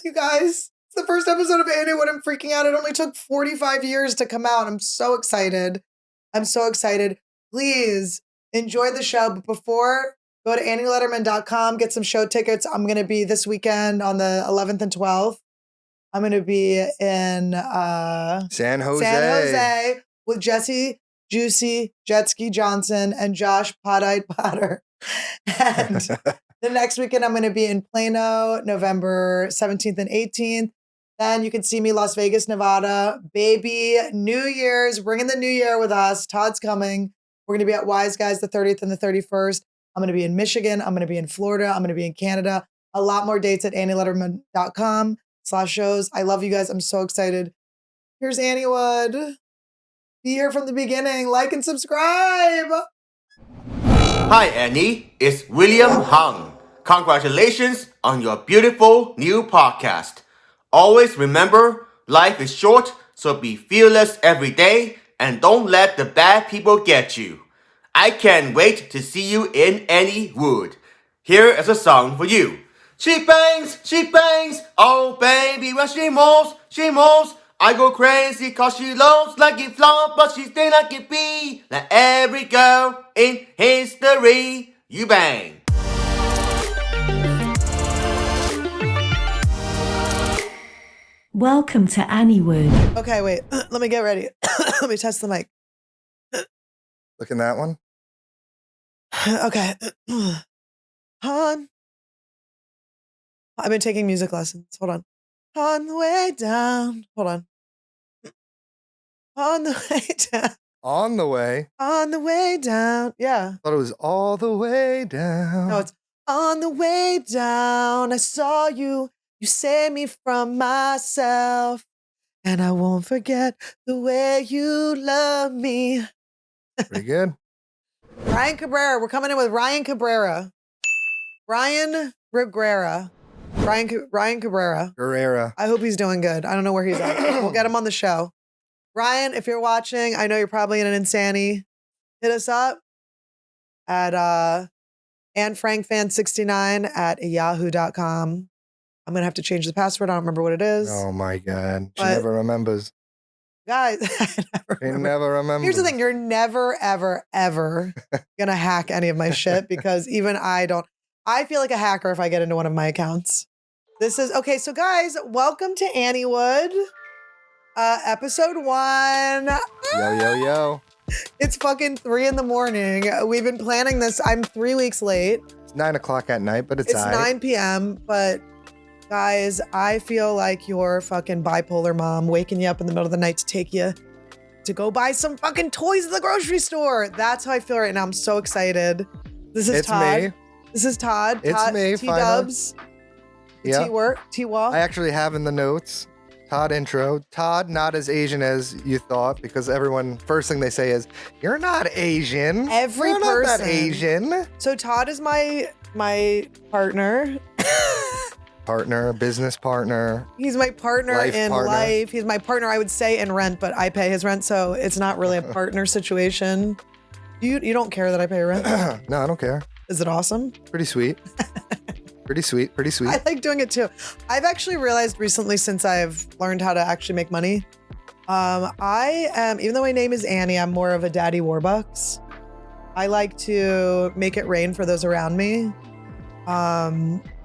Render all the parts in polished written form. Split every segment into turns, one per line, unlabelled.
You guys, it's the first episode of AnnieWood. I'm freaking out. It only took 45 years to come out. I'm so excited. Please enjoy the show. But before, go to AnnieLederman.com, get some show tickets. I'm going to be this weekend on the 11th and 12th. I'm going to be in
San Jose
with Jesse Juicy Jetski Johnson and Josh Pot-Eyed Potter. And the next weekend, I'm going to be in Plano, November 17th and 18th. Then you can see me Las Vegas, Nevada. Baby, New Year's, bringing the new year with us. Todd's coming. We're going to be at Wise Guys the 30th and the 31st. I'm going to be in Michigan. I'm going to be in Florida. I'm going to be in Canada. A lot more dates at AnnieLederman.com/shows. I love you guys. I'm so excited. Here's AnnieWood. Be here from the beginning. Like and subscribe.
Hi, Annie. It's William Hung. Congratulations on your beautiful new podcast. Always remember, life is short, so be fearless every day and don't let the bad people get you. I can't wait to see you in AnnieWood. Here is a song for you. She bangs, oh baby, when she moves, I go crazy cause she loves like it flop, but she stay like it be. Like every girl in history, you bang.
Welcome to AnnieWood.
Okay, wait. Let me get ready. Let me test the mic.
Look in that one.
Okay. Hon. I've been taking music lessons. Hold on. On the way down. Hold on. On the way down.
On the way.
On the way down. Yeah.
Thought it was all the way down.
No, it's on the way down. I saw you. You saved me from myself. And I won't forget the way you love me.
Pretty good.
Ryan Cabrera. We're coming in with Ryan Cabrera. Ryan Cabrera.
Cabrera.
I hope he's doing good. I don't know where he's at. We'll get him on the show. Ryan, if you're watching, I know you're probably in an insanity. Hit us up at AnneFrankFan69@yahoo.com. I'm going to have to change the password. I don't remember what it is.
Oh my God. She
But-
never remembers.
Guys,
She never remembers.
Here's the thing. You're never, ever, ever going to hack any of my shit because even I feel like a hacker if I get into one of my accounts. Okay, so guys, welcome to AnnieWood, episode 1.
Yo.
It's fucking 3 a.m. We've been planning this. I'm 3 weeks late.
It's 9 o'clock at night, but it's all right.
9 p.m., but guys, I feel like your fucking bipolar mom waking you up in the middle of the night to take you to go buy some fucking toys at the grocery store. That's how I feel right now. I'm so excited. This is Todd.
Me.
This is Todd.
It's
Todd,
me,
T-Dubs.
Yeah.
T-Wall.
I actually have in the notes, Todd intro. Todd, not as Asian as you thought, because first thing they say is, you're not Asian.
Every
you're
person.
not that Asian.
So Todd is my partner.
Business partner.
He's my partner
Life
in
partner.
life. He's my partner, I would say, in rent, but I pay his rent, so it's not really a partner situation. You don't care that I pay rent?
No, I don't care.
Is it awesome?
Pretty sweet. Pretty sweet.
I like doing it too. I've actually realized recently, since I've learned how to actually make money, I am, even though my name is Annie, I'm more of a daddy Warbucks. I like to make it rain for those around me.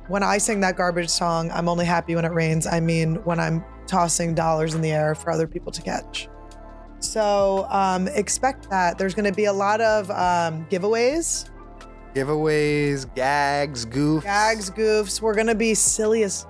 When I sing that garbage song, I'm only happy when it rains. I mean, when I'm tossing dollars in the air for other people to catch. So expect that. There's going to be a lot of giveaways.
Gags, goofs.
We're going to be silly as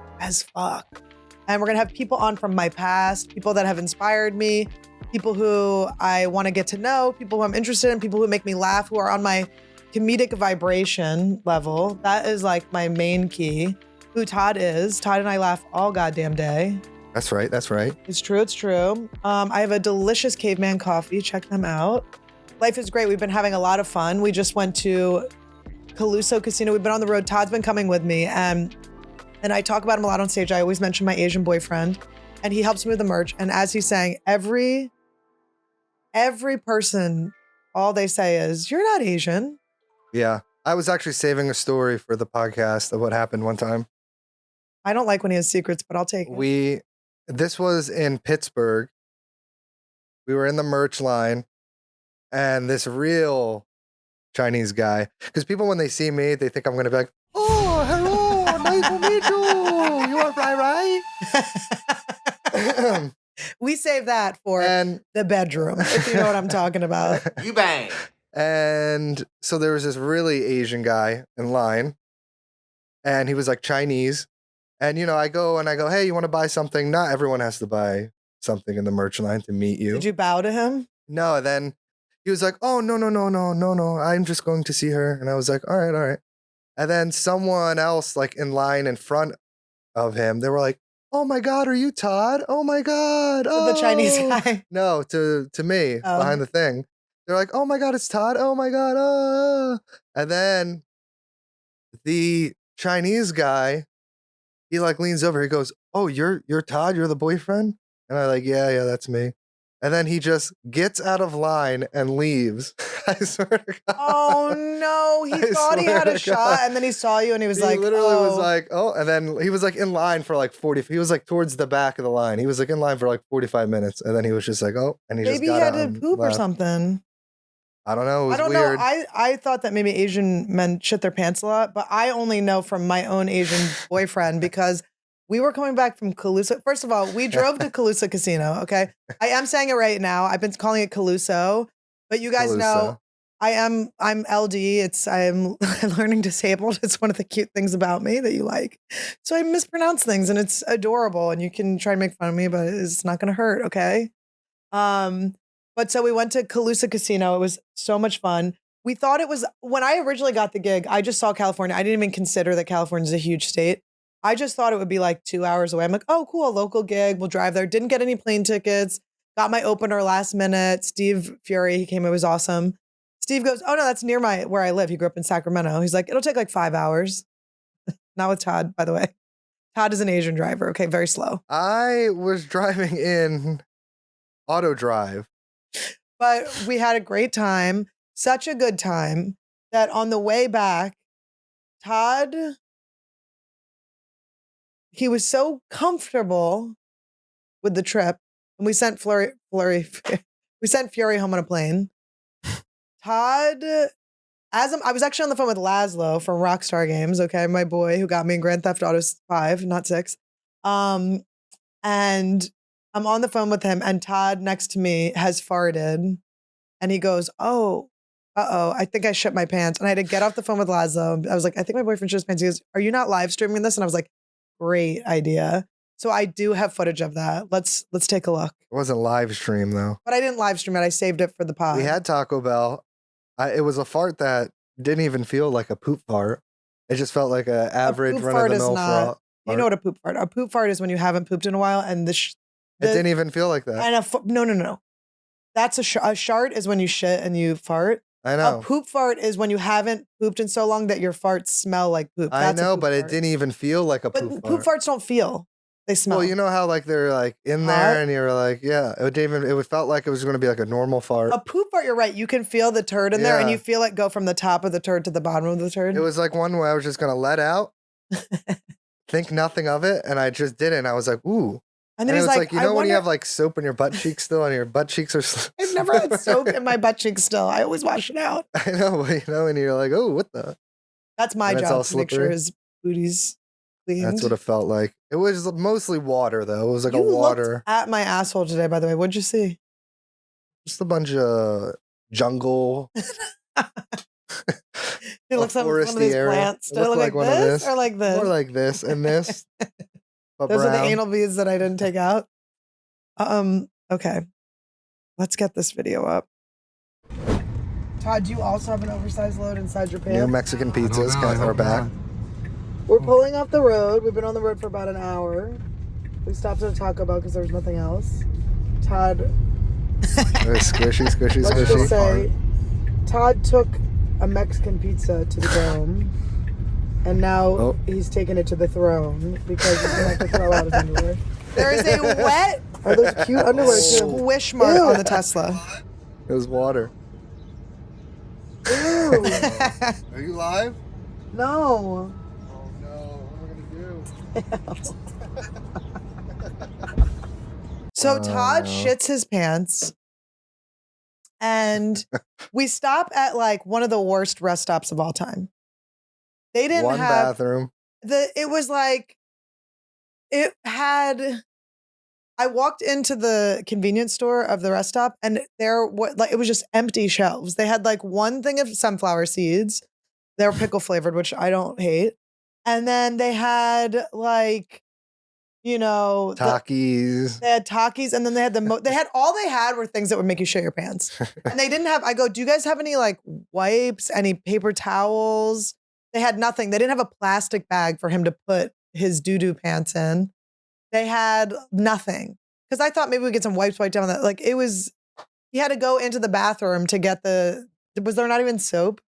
fuck. And we're going to have people on from my past, people that have inspired me, people who I want to get to know, people who I'm interested in, people who make me laugh, who are on my comedic vibration level. That is like my main key. Who Todd is. Todd and I laugh all goddamn day.
That's right.
It's true. I have a delicious caveman coffee. Check them out. Life is great. We've been having a lot of fun. We just went to Caluso Casino. We've been on the road. Todd's been coming with me. And I talk about him a lot on stage. I always mention my Asian boyfriend. And he helps me with the merch. And as he's saying, every person, all they say is, you're not Asian.
Yeah. I was actually saving a story for the podcast of what happened one time.
I don't like when he has secrets, but I'll take it.
This was in Pittsburgh. We were in the merch line, and this real Chinese guy, because people, when they see me, they think I'm going to be like, oh, hello, nice to meet you. You are right?
We save that for the bedroom, if you know what I'm talking about.
You bang.
And so there was this really Asian guy in line, and he was like Chinese. And, I go, hey, you want to buy something? Not everyone has to buy something in the merch line to meet you.
Did you bow to him?
No, then he was like, oh, no, I'm just going to see her. And I was like, all right. And then someone else, like in line in front of him, they were like, oh my God, are you Todd? Oh my God. Oh.
The Chinese guy?
No, to me, behind the thing. They're like, oh my God, it's Todd. Oh my God. Oh. And then the Chinese guy, he like leans over, he goes, oh, you're Todd? You're the boyfriend? And I'm like, yeah, that's me. And then he just gets out of line and leaves. I swear to God.
Oh no, he thought he had a shot, and then he saw you and he was like,
literally was like, oh, and then he was like in line for like 40, he was like towards the back of the line. He was like in line for like 45 minutes, and then he was just like, oh, and he
maybe
just got out.
Maybe he had to poop or something.
I don't know. It was
I don't
weird.
know. I thought that maybe Asian men shit their pants a lot, but I only know from my own Asian boyfriend because we were coming back from Calusa. First of all, we drove to Calusa Casino, okay? I am saying it right now. I've been calling it Caluso, but you guys know I'm LD. I'm learning disabled. It's one of the cute things about me that you like. So I mispronounce things and it's adorable and you can try to make fun of me, but it's not going to hurt, okay? But so we went to Calusa Casino. It was so much fun. We thought it was, when I originally got the gig, I just saw California. I didn't even consider that California is a huge state. I just thought it would be like 2 hours away. I'm like, oh, cool, local gig. We'll drive there. Didn't get any plane tickets. Got my opener last minute. Steve Fury, he came. It was awesome. Steve goes, oh, no, that's near where I live. He grew up in Sacramento. He's like, it'll take like 5 hours. Not with Todd, by the way. Todd is an Asian driver. Okay, very slow.
I was driving in auto drive.
But we had a great time. Such a good time that on the way back, Todd, he was so comfortable with the trip, and we sent we sent Fury home on a plane. Todd, I was actually on the phone with Laszlo from Rockstar Games, okay, my boy who got me in Grand Theft Auto 5, not 6. And I'm on the phone with him, and Todd next to me has farted, and he goes, oh, I think I shit my pants. And I had to get off the phone with Laszlo. I was like, I think my boyfriend shit his pants. He goes, are you not live streaming this? And I was like, great idea. So I do have footage of that. Let's take a look.
It wasn't live stream though.
But I didn't live stream it. I saved it for the pod.
We had Taco Bell. It was a fart that didn't even feel like a poop fart. It just felt like an average run-of-the-mill fart.
You know what a poop fart? A poop fart is when you haven't pooped in a while, and it
didn't even feel like that.
And no. That's a shart is when you shit and you fart.
I know.
A poop fart is when you haven't pooped in so long that your farts smell like poop. That's
I know, but it didn't even feel like a poop fart.
Poop farts don't feel. They smell.
Well, you know how like they're like in there and you're like, yeah, it felt like it was going to be like a normal fart.
A poop fart, you're right. You can feel the turd in there and you feel it go from the top of the turd to the bottom of the turd.
It was like one where I was just going to let out, think nothing of it, and I just did it. And I was like, ooh.
And then he's like,
you know when you have like soap in your butt cheeks still and your butt cheeks are...
I've never had soap in my butt cheeks still. I always wash it out.
I know, but and you're like, oh, what the...
That's my job to make sure his booty's cleaned.
That's what it felt like. It was mostly water though. It was like a water...
Looked at my asshole today, by the way. What'd you see?
Just a bunch of jungle...
It looks like one of these plants. Do it look like this or like this?
More like this and this.
Those are the anal beads that I didn't take out. Okay. Let's get this video up. Todd, do you also have an oversized load inside your pants?
New Mexican pizzas are back.
We're pulling off the road. We've been on the road for about an hour. We stopped at a Taco Bell because there was nothing else. Todd.
Squishy.
Let's just say, Todd took a Mexican pizza to the dome. And now he's taking it to the throne because he's going to have to throw out his underwear. There is a wet, are those cute underwear too? Squish mark on the Tesla.
It was water.
Ew.
Are you live?
No.
Oh no, what am I going to do?
So Todd shits his pants, and we stop at like one of the worst rest stops of all time. They didn't
One
have
bathroom.
it was like it had. I walked into the convenience store of the rest stop, and it was just empty shelves. They had like one thing of sunflower seeds. They were pickle flavored, which I don't hate. And then they had like,
Takis.
They had Takis, and then they had all they had were things that would make you shit your pants. And they didn't have. I go, do you guys have any like wipes, any paper towels? They had nothing. They didn't have a plastic bag for him to put his doo-doo pants in. They had nothing. Because I thought maybe we'd get some wipes wiped down that. Like he had to go into the bathroom to get was there not even soap?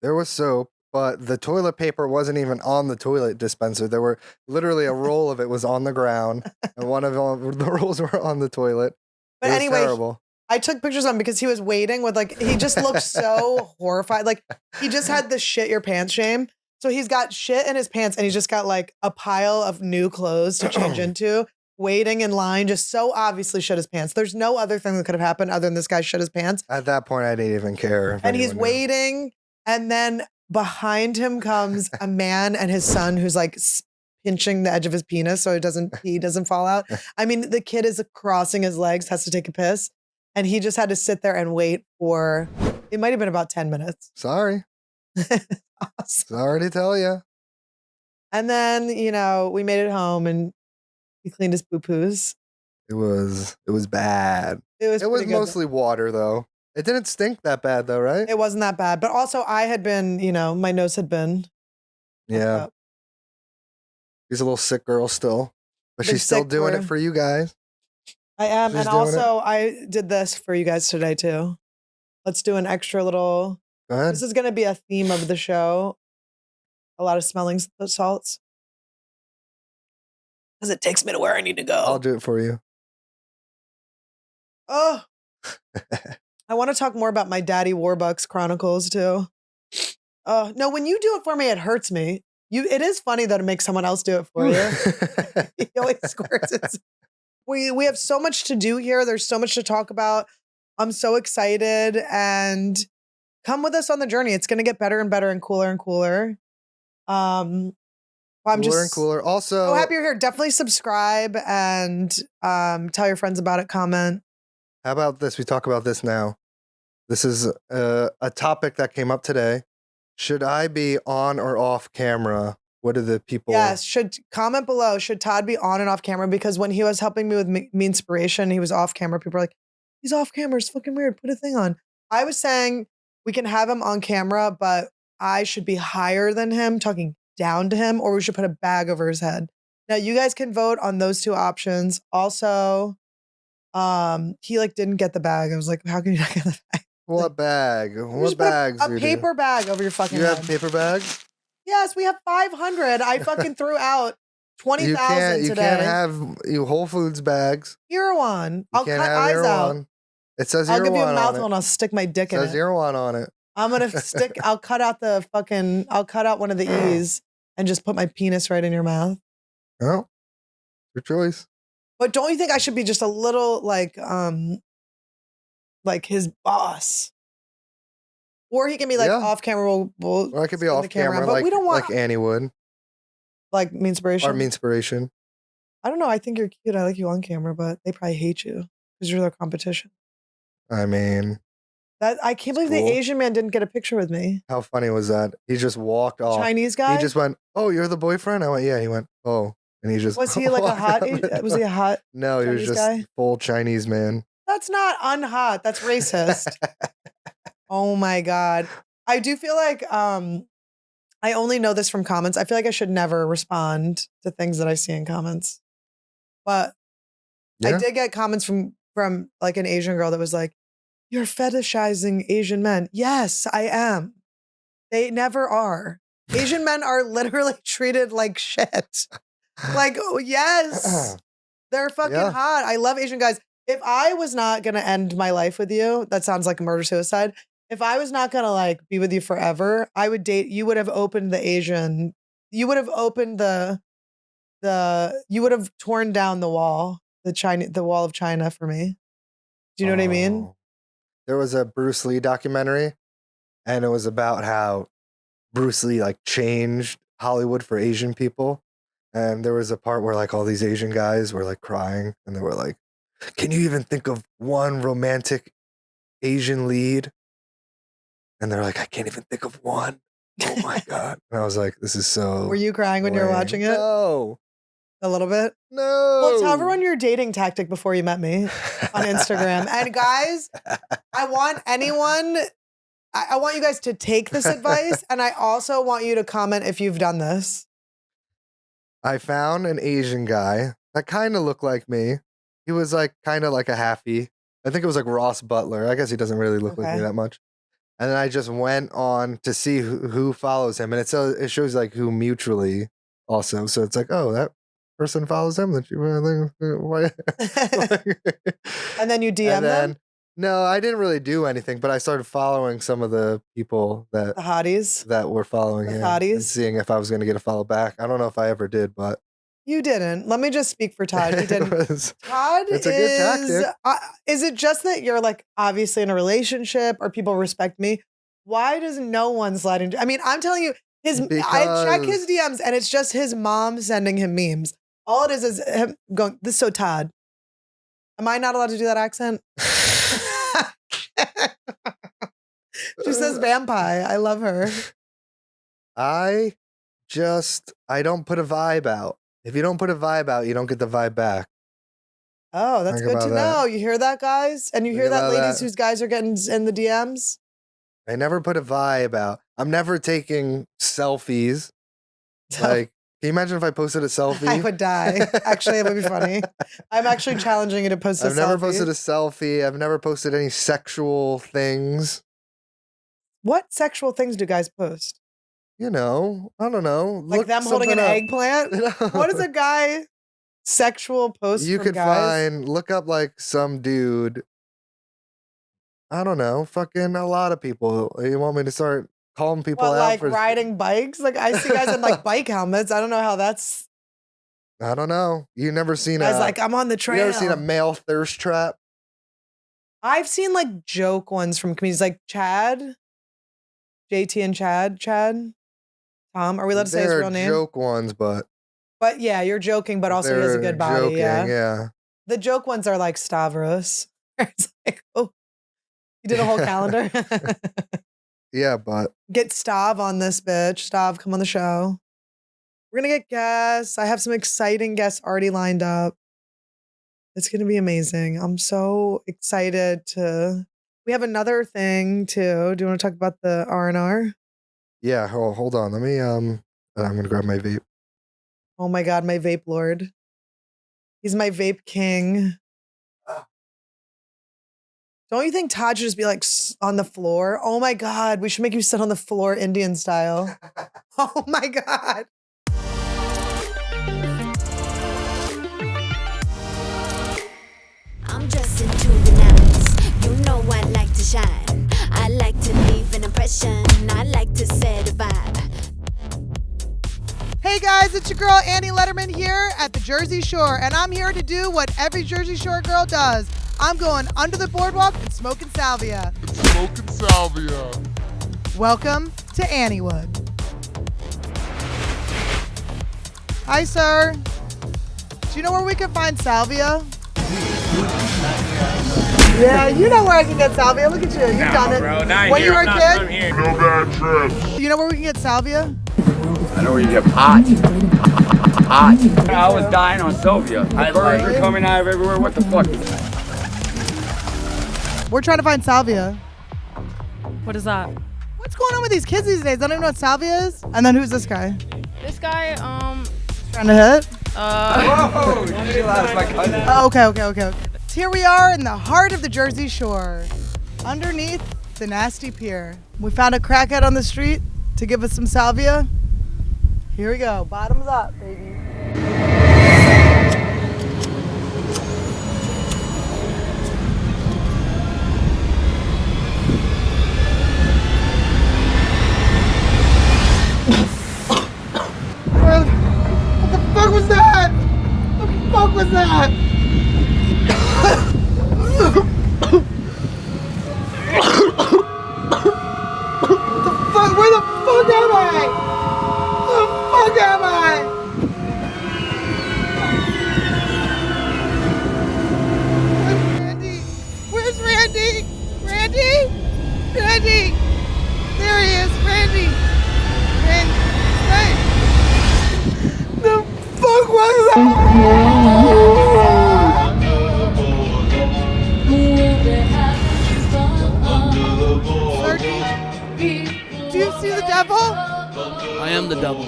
There was soap, but the toilet paper wasn't even on the toilet dispenser. There were literally a roll of it was on the ground, and one of the rolls were on the toilet.
But anyway,
terrible.
I took pictures of him because he was waiting with he just looked so horrified. Like he just had the shit your pants shame. So he's got shit in his pants, and he's just got like a pile of new clothes to change into, waiting in line, just so obviously shit his pants. There's no other thing that could have happened other than this guy shit his pants.
At that point, I didn't even care.
And he's waiting, and then behind him comes a man and his son who's like pinching the edge of his penis so he doesn't fall out. I mean, the kid is crossing his legs, has to take a piss, and he just had to sit there and wait for, it might have been about 10 minutes.
Sorry.
Awesome.
Sorry to tell you.
And then, we made it home and he cleaned his poo-poos.
It was bad.
It was
mostly water though. It didn't stink that bad though, right?
It wasn't that bad. But also I had been, my nose had been.
Yeah. She's a little sick girl still. But she's still doing it for you guys.
I am. And also I did this for you guys today too. Let's do an extra little.
Go ahead.
This is going to be a theme of the show. A lot of smelling salts. Because it takes me to where I need to go.
I'll do it for you.
Oh. I want to talk more about my Daddy Warbucks Chronicles too. No, when you do it for me, it hurts me. It is funny that it makes someone else do it for you. He always squirts it. We have so much to do here. There's so much to talk about. I'm so excited, and come with us on the journey. It's going to get better and better and cooler and cooler. I'm
cooler and cooler. Also,
so happy you're here. Definitely subscribe and tell your friends about it. Comment.
How about this? We talk about this now. This is a topic that came up today. Should I be on or off camera? What do the people?
Yes, comment below. Should Todd be on and off camera? Because when he was helping me with me inspiration, he was off camera. People were like, he's off camera. It's fucking weird. Put a thing on. I was saying we can have him on camera, but I should be higher than him, talking down to him, or we should put a bag over his head. Now you guys can vote on those two options. Also, he didn't get the bag. I was like, how can you not get the bag?
What bag? What bags?
A paper bag over your fucking head.
You have paper bags?
Yes, we have 500. I fucking threw out 20,000 today.
You can't have Whole Foods bags.
Erewhon. I'll cut eyes out.
It says
I'll
Erewhon
give you a
on
mouthful
it.
and I'll stick my dick in it.
It says Erewhon on it.
I'm gonna I'll cut out one of the E's and just put my penis right in your mouth.
Oh, your choice.
But don't you think I should be just a little like his boss? Or he can be off camera.
Or I could be off camera,
but we don't want
like AnnieWood.
Like me inspiration.
Or me inspiration.
I don't know. I think you're cute. I like you on camera, but they probably hate you because you're their competition.
I mean,
I can't believe the Asian man didn't get a picture with me.
How funny was that? He just walked off.
Chinese guy?
He just went, "Oh, you're the boyfriend?" I went, "Yeah." He went, "Oh." And he just
Was he like a hot was he a hot
No,
Chinese
he was just
guy?
Full Chinese man.
That's not unhot. That's racist. Oh my God. I do feel like I only know this from comments. I feel like I should never respond to things that I see in comments. But I did get comments from like an Asian girl that was like, "You're fetishizing Asian men." Yes, I am. They never are. Asian men are literally treated like shit. Like, oh, yes, they're fucking hot. I love Asian guys. If I was not going to end my life with you, that sounds like a murder-suicide. If I was not going to be with you forever, I would date, you would have opened the you would have torn down the wall, the wall of China for me. Do you know what I mean?
There was a Bruce Lee documentary, and it was about how Bruce Lee like changed Hollywood for Asian people. And there was a part where like all these Asian guys were like crying, and they were like, "Can you even think of one romantic Asian lead?" And they're like, "I can't even think of one." Oh my God. And I was like, this is so.
Were you crying when you were watching it?
No.
A little bit?
No.
Well, tell everyone your dating tactic before you met me on Instagram. And guys, I want you guys to take this advice. And I also want you to comment if you've done this.
I found an Asian guy that kind of looked like me. He was like kind of like a halfie. I think it was like Ross Butler. I guess he doesn't really look like me that much. And then I just went on to see who follows him, and it shows like who mutually also. So it's like, oh, that person follows him. That you
and then you DM them.
No, I didn't really do anything, but I started following some of the people
the hotties
that were following him, and seeing if I was going to get a follow back. I don't know if I ever did, but
you didn't. Let me just speak for Todd. He didn't. Todd
it's a good tactic.
Is it just that you're like obviously in a relationship or people respect me? Why does no one slide into? I mean, I'm telling you, I check his DMs and it's just his mom sending him memes. All it is him going, "This is so Todd." Am I not allowed to do that accent? She says vampire. I love her.
I don't put a vibe out. If you don't put a vibe out, you don't get the vibe back.
Oh, that's good to know. You hear that, guys? And you hear that, ladies, whose guys are getting in the DMs?
I never put a vibe out. I'm never taking selfies. Like, can you imagine if I posted a selfie?
I would die. Actually, it would be funny. I'm actually challenging you to post a selfie.
I've never posted a selfie. I've never posted any sexual things.
What sexual things do guys post?
You know, I don't know.
Like them holding an eggplant? No. What is a guy sexual post
you
from
could
guys?
Look up like some dude. I don't know. Fucking a lot of people. You want me to start calling people out
like
for
riding bikes? Like I see guys in like bike helmets. I don't know how that's.
I don't know. You never seen
guys like I'm on the trail.
You ever seen a male thirst trap?
I've seen like joke ones from comedians like Chad, JT and Chad. Tom, are we allowed to say his real name?
They're joke ones, but
yeah, you're joking, but also he has a good body.
Joking, yeah.
The joke ones are like Stavros. It's like, oh, you did a whole calendar.
Yeah, but
get Stav on this bitch. Stav, come on the show. We're gonna get guests. I have some exciting guests already lined up. It's gonna be amazing. I'm so excited to. We have another thing too. Do you want to talk about the R&R?
Yeah, hold on. Let me I'm gonna grab my vape.
Oh my God, my vape lord. He's my vape king. Don't you think Todd should just be like on the floor? Oh my God, we should make you sit on the floor Indian style. Oh my God.
I'm dressing to the nines. You know I like to shine. I like to leave an impression. I like to set a vibe.
Hey guys, it's your girl Annie Lederman here at the Jersey Shore, and I'm here to do what every Jersey Shore girl does. I'm going under the boardwalk and smoking salvia. Welcome to AnnieWood. Hi, sir. Do you know where we can find salvia? Yeah, you know where I can get salvia. Look at you. You've done it.
Bro,
when you were a kid?
No bad trips.
You know where we can get salvia?
I know where you get pot. I was dying on Sylvia. Birds are coming out of everywhere. What the fuck is that?
We're trying to find salvia.
What is that?
What's going on with these kids these days? I don't even know what salvia is. And then who's this guy?
This guy,
Trying to hit?
Whoa! Chill out, it's my cousin.
Oh, okay. Here we are in the heart of the Jersey Shore, underneath the nasty pier. We found a crackhead on the street to give us some salvia. Here we go. Bottoms up, baby. What the fuck was that?
was that? Where the fuck am I? Where the fuck am I? Where's Randy? Randy? Randy! There he is, Randy! Randy! The fuck was that? Do you see the devil?
I am the devil.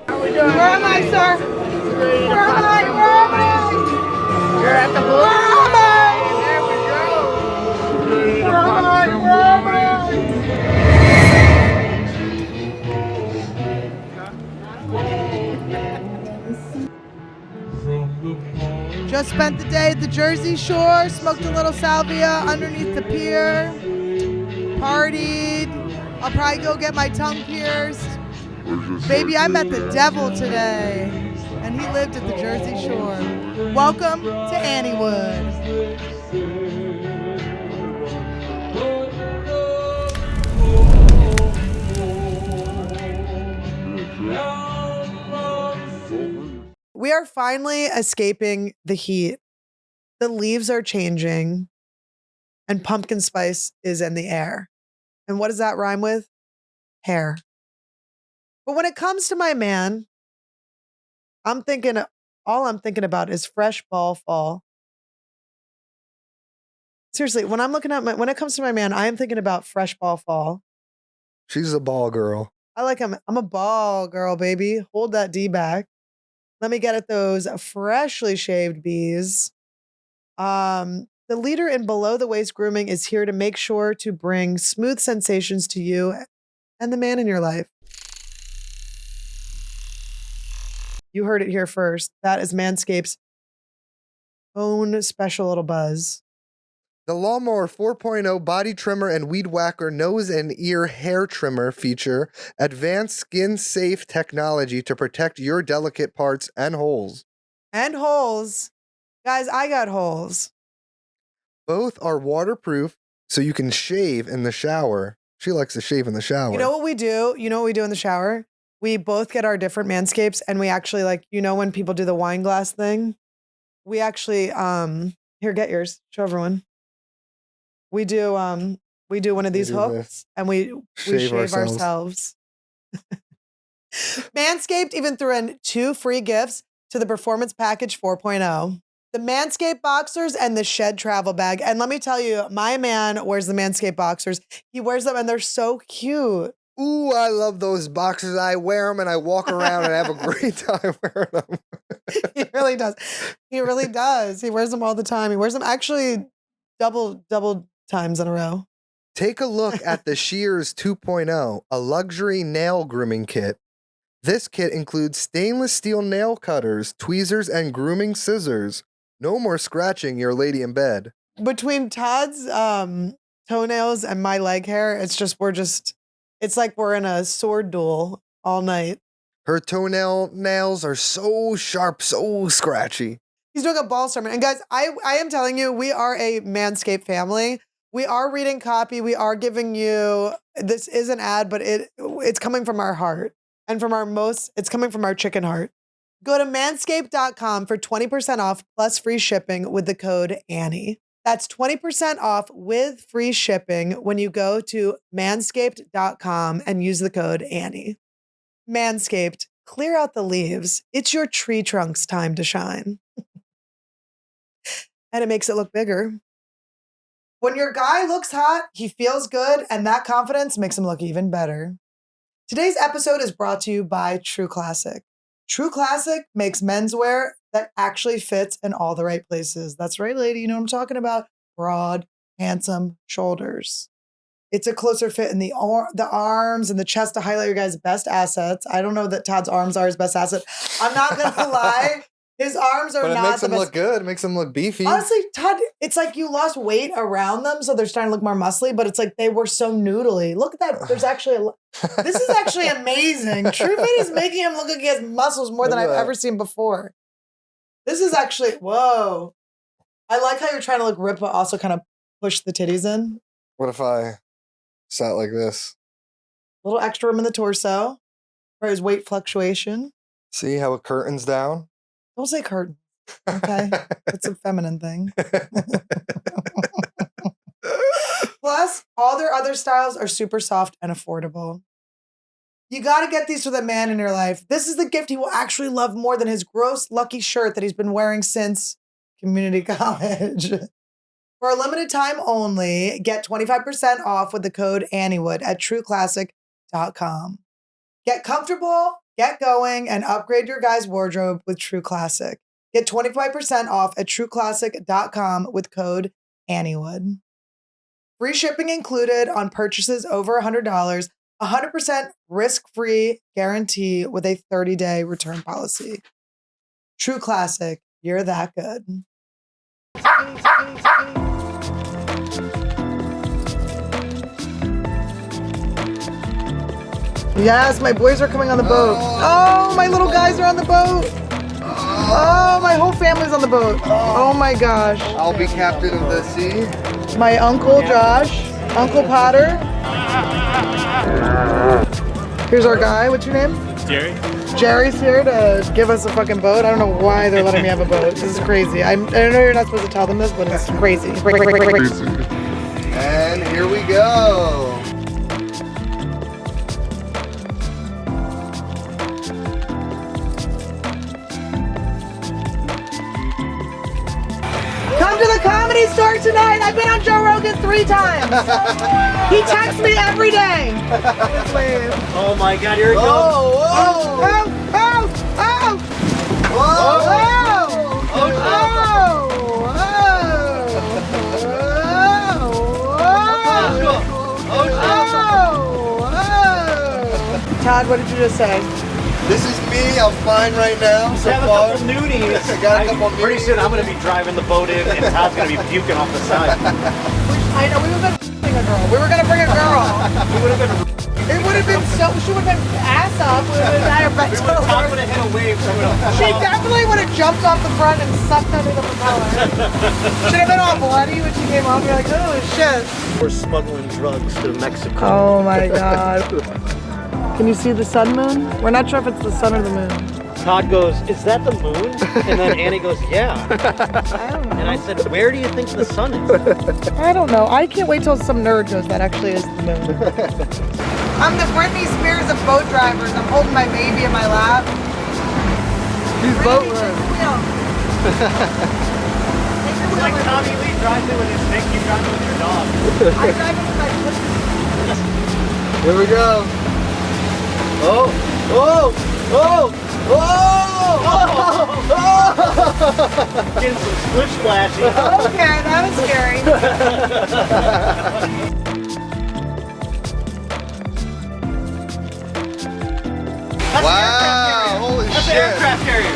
Where am I, sir? Where am I? Where am I? You're at the book. Where am I? There we go. Where am I? Where am I? Just spent the day at the Jersey Shore, smoked a little salvia underneath the pier, partied. I'll probably go get my tongue pierced. Baby, I met the devil today, and he lived at the Jersey Shore. Welcome to AnnieWood. We are finally escaping the heat. The leaves are changing, and pumpkin spice is in the air. And what does that rhyme with? Hair. But when it comes to my man, all I'm thinking about is fresh ball fall. Seriously, when it comes to my man, I am thinking about fresh ball fall. She's a ball girl.
I like him. I'm a ball girl, baby. Hold that D back. Let me get at those freshly shaved bees. The leader in below the waist grooming is here to make sure to bring smooth sensations to you and the man in your life. You heard it here first. That is Manscaped's own special little buzz.
The Lawnmower 4.0 body trimmer and weed whacker nose and ear hair trimmer feature advanced skin-safe technology to protect your delicate parts and holes.
And holes. Guys, I got holes.
Both are waterproof, so you can shave in the shower. She likes to shave in the shower.
You know what we do? You know what we do in the shower? We both get our different Manscapes, and we actually, like, you know when people do the wine glass thing? We actually, here, get yours. Show everyone. We do one of these hooks, and we shave ourselves. Manscaped even threw in 2 free gifts to the Performance Package 4.0. The Manscaped Boxers and the Shed Travel Bag. And let me tell you, my man wears the Manscaped Boxers. He wears them, and they're so cute.
Ooh, I love those boxers. I wear them, and I walk around and have a great time wearing them.
He really does. He really does. He wears them all the time. He wears them actually double times in a row.
Take a look at the Shears 2.0, a luxury nail grooming kit. This kit includes stainless steel nail cutters, tweezers, and grooming scissors. No more scratching your lady in bed.
Between Todd's toenails and my leg hair, it's like we're in a sword duel all night.
Her toenail nails are so sharp, so scratchy.
He's doing a ball sermon. And guys, I am telling you, we are a Manscaped family. We are reading copy. We are giving you, this is an ad, but it's coming from our heart. And it's coming from our chicken heart. Go to manscaped.com for 20% off plus free shipping with the code Annie. That's 20% off with free shipping when you go to manscaped.com and use the code Annie. Manscaped, clear out the leaves. It's your tree trunk's time to shine. And it makes it look bigger. When your guy looks hot, he feels good, and that confidence makes him look even better. Today's episode is brought to you by True Classic. True Classic makes menswear that actually fits in all the right places. That's right, lady. You know what I'm talking about? Broad, handsome shoulders. It's a closer fit in the arms and the chest to highlight your guys' best assets. I don't know that Todd's arms are his best asset. I'm not going to lie. His arms are
But it
not
makes
the
him
best.
look good. It makes him look beefy.
Honestly, Todd, it's like you lost weight around them, so they're starting to look more muscly, but it's like they were so noodly. Look at that. There's actually this is actually amazing. TrueFit is making him look like he has muscles more than I've ever seen before. This is actually, whoa. I like how you're trying to look ripped, but also kind of push the titties in.
What if I sat like this?
A little extra room in the torso for his weight fluctuation.
See how it curtains down?
Don't say curtain. Okay. It's a feminine thing. Plus, all their other styles are super soft and affordable. You got to get these for the man in your life. This is the gift he will actually love more than his gross, lucky shirt that he's been wearing since community college. For a limited time only, get 25% off with the code AnnieWood at trueclassic.com. Get comfortable, get going, and upgrade your guy's wardrobe with True Classic. Get 25% off at trueclassic.com with code AnnieWood. Free shipping included on purchases over $100, 100% risk-free guarantee with a 30-day return policy. True Classic, you're that good. Yes, my boys are coming on the boat. Oh, my little guys are on the boat. Oh, my whole family's on the boat. Oh my gosh.
I'll be captain of the sea.
My uncle Josh, Uncle Potter. Here's our guy. What's your name?
Jerry.
Jerry's here to give us a fucking boat. I don't know why they're letting me have a boat. This is crazy. I know you're not supposed to tell them this, but it's crazy.
And here we go.
Come to the Comedy Store tonight. I've been on Joe Rogan 3 times. He texts me every day.
Oh my God, here it goes.
Whoa, whoa.
Todd, what did you just say?
This is me. I'm fine right now so
Have a
far.
couple nudies.
I got a couple
Pretty
nudies.
soon I'm going to be driving the boat in and Todd's going to be puking off the side.
I know, we were going to bring a girl. We were going to bring a girl. It would have been so, she would have been ass up. We would have had her back to the
Todd would have hit a wave. So
She definitely would have jumped off the front and sucked under the propeller. Should have been all bloody when she came off. You're like, oh shit.
We're smuggling drugs to Mexico.
Oh my God. Can you see the sun moon? We're not sure if it's the sun or the moon.
Todd goes, is that the moon? And then Annie goes, yeah.
I don't know.
And I said, where do you think the sun is?
I don't know. I can't wait till some nerd goes, that actually is the moon. I'm the Britney Spears of boat drivers. I'm holding my baby in my lap.
He's boat run.
It's like Tommy Lee drives it with his dick, you drive it with your dog.
I drive it with my pussy.
Here we go. Oh, oh, oh, oh, oh.
Getting some splish splashy.
Okay, that was scary.
Wow, holy
That's
shit.
an aircraft carrier.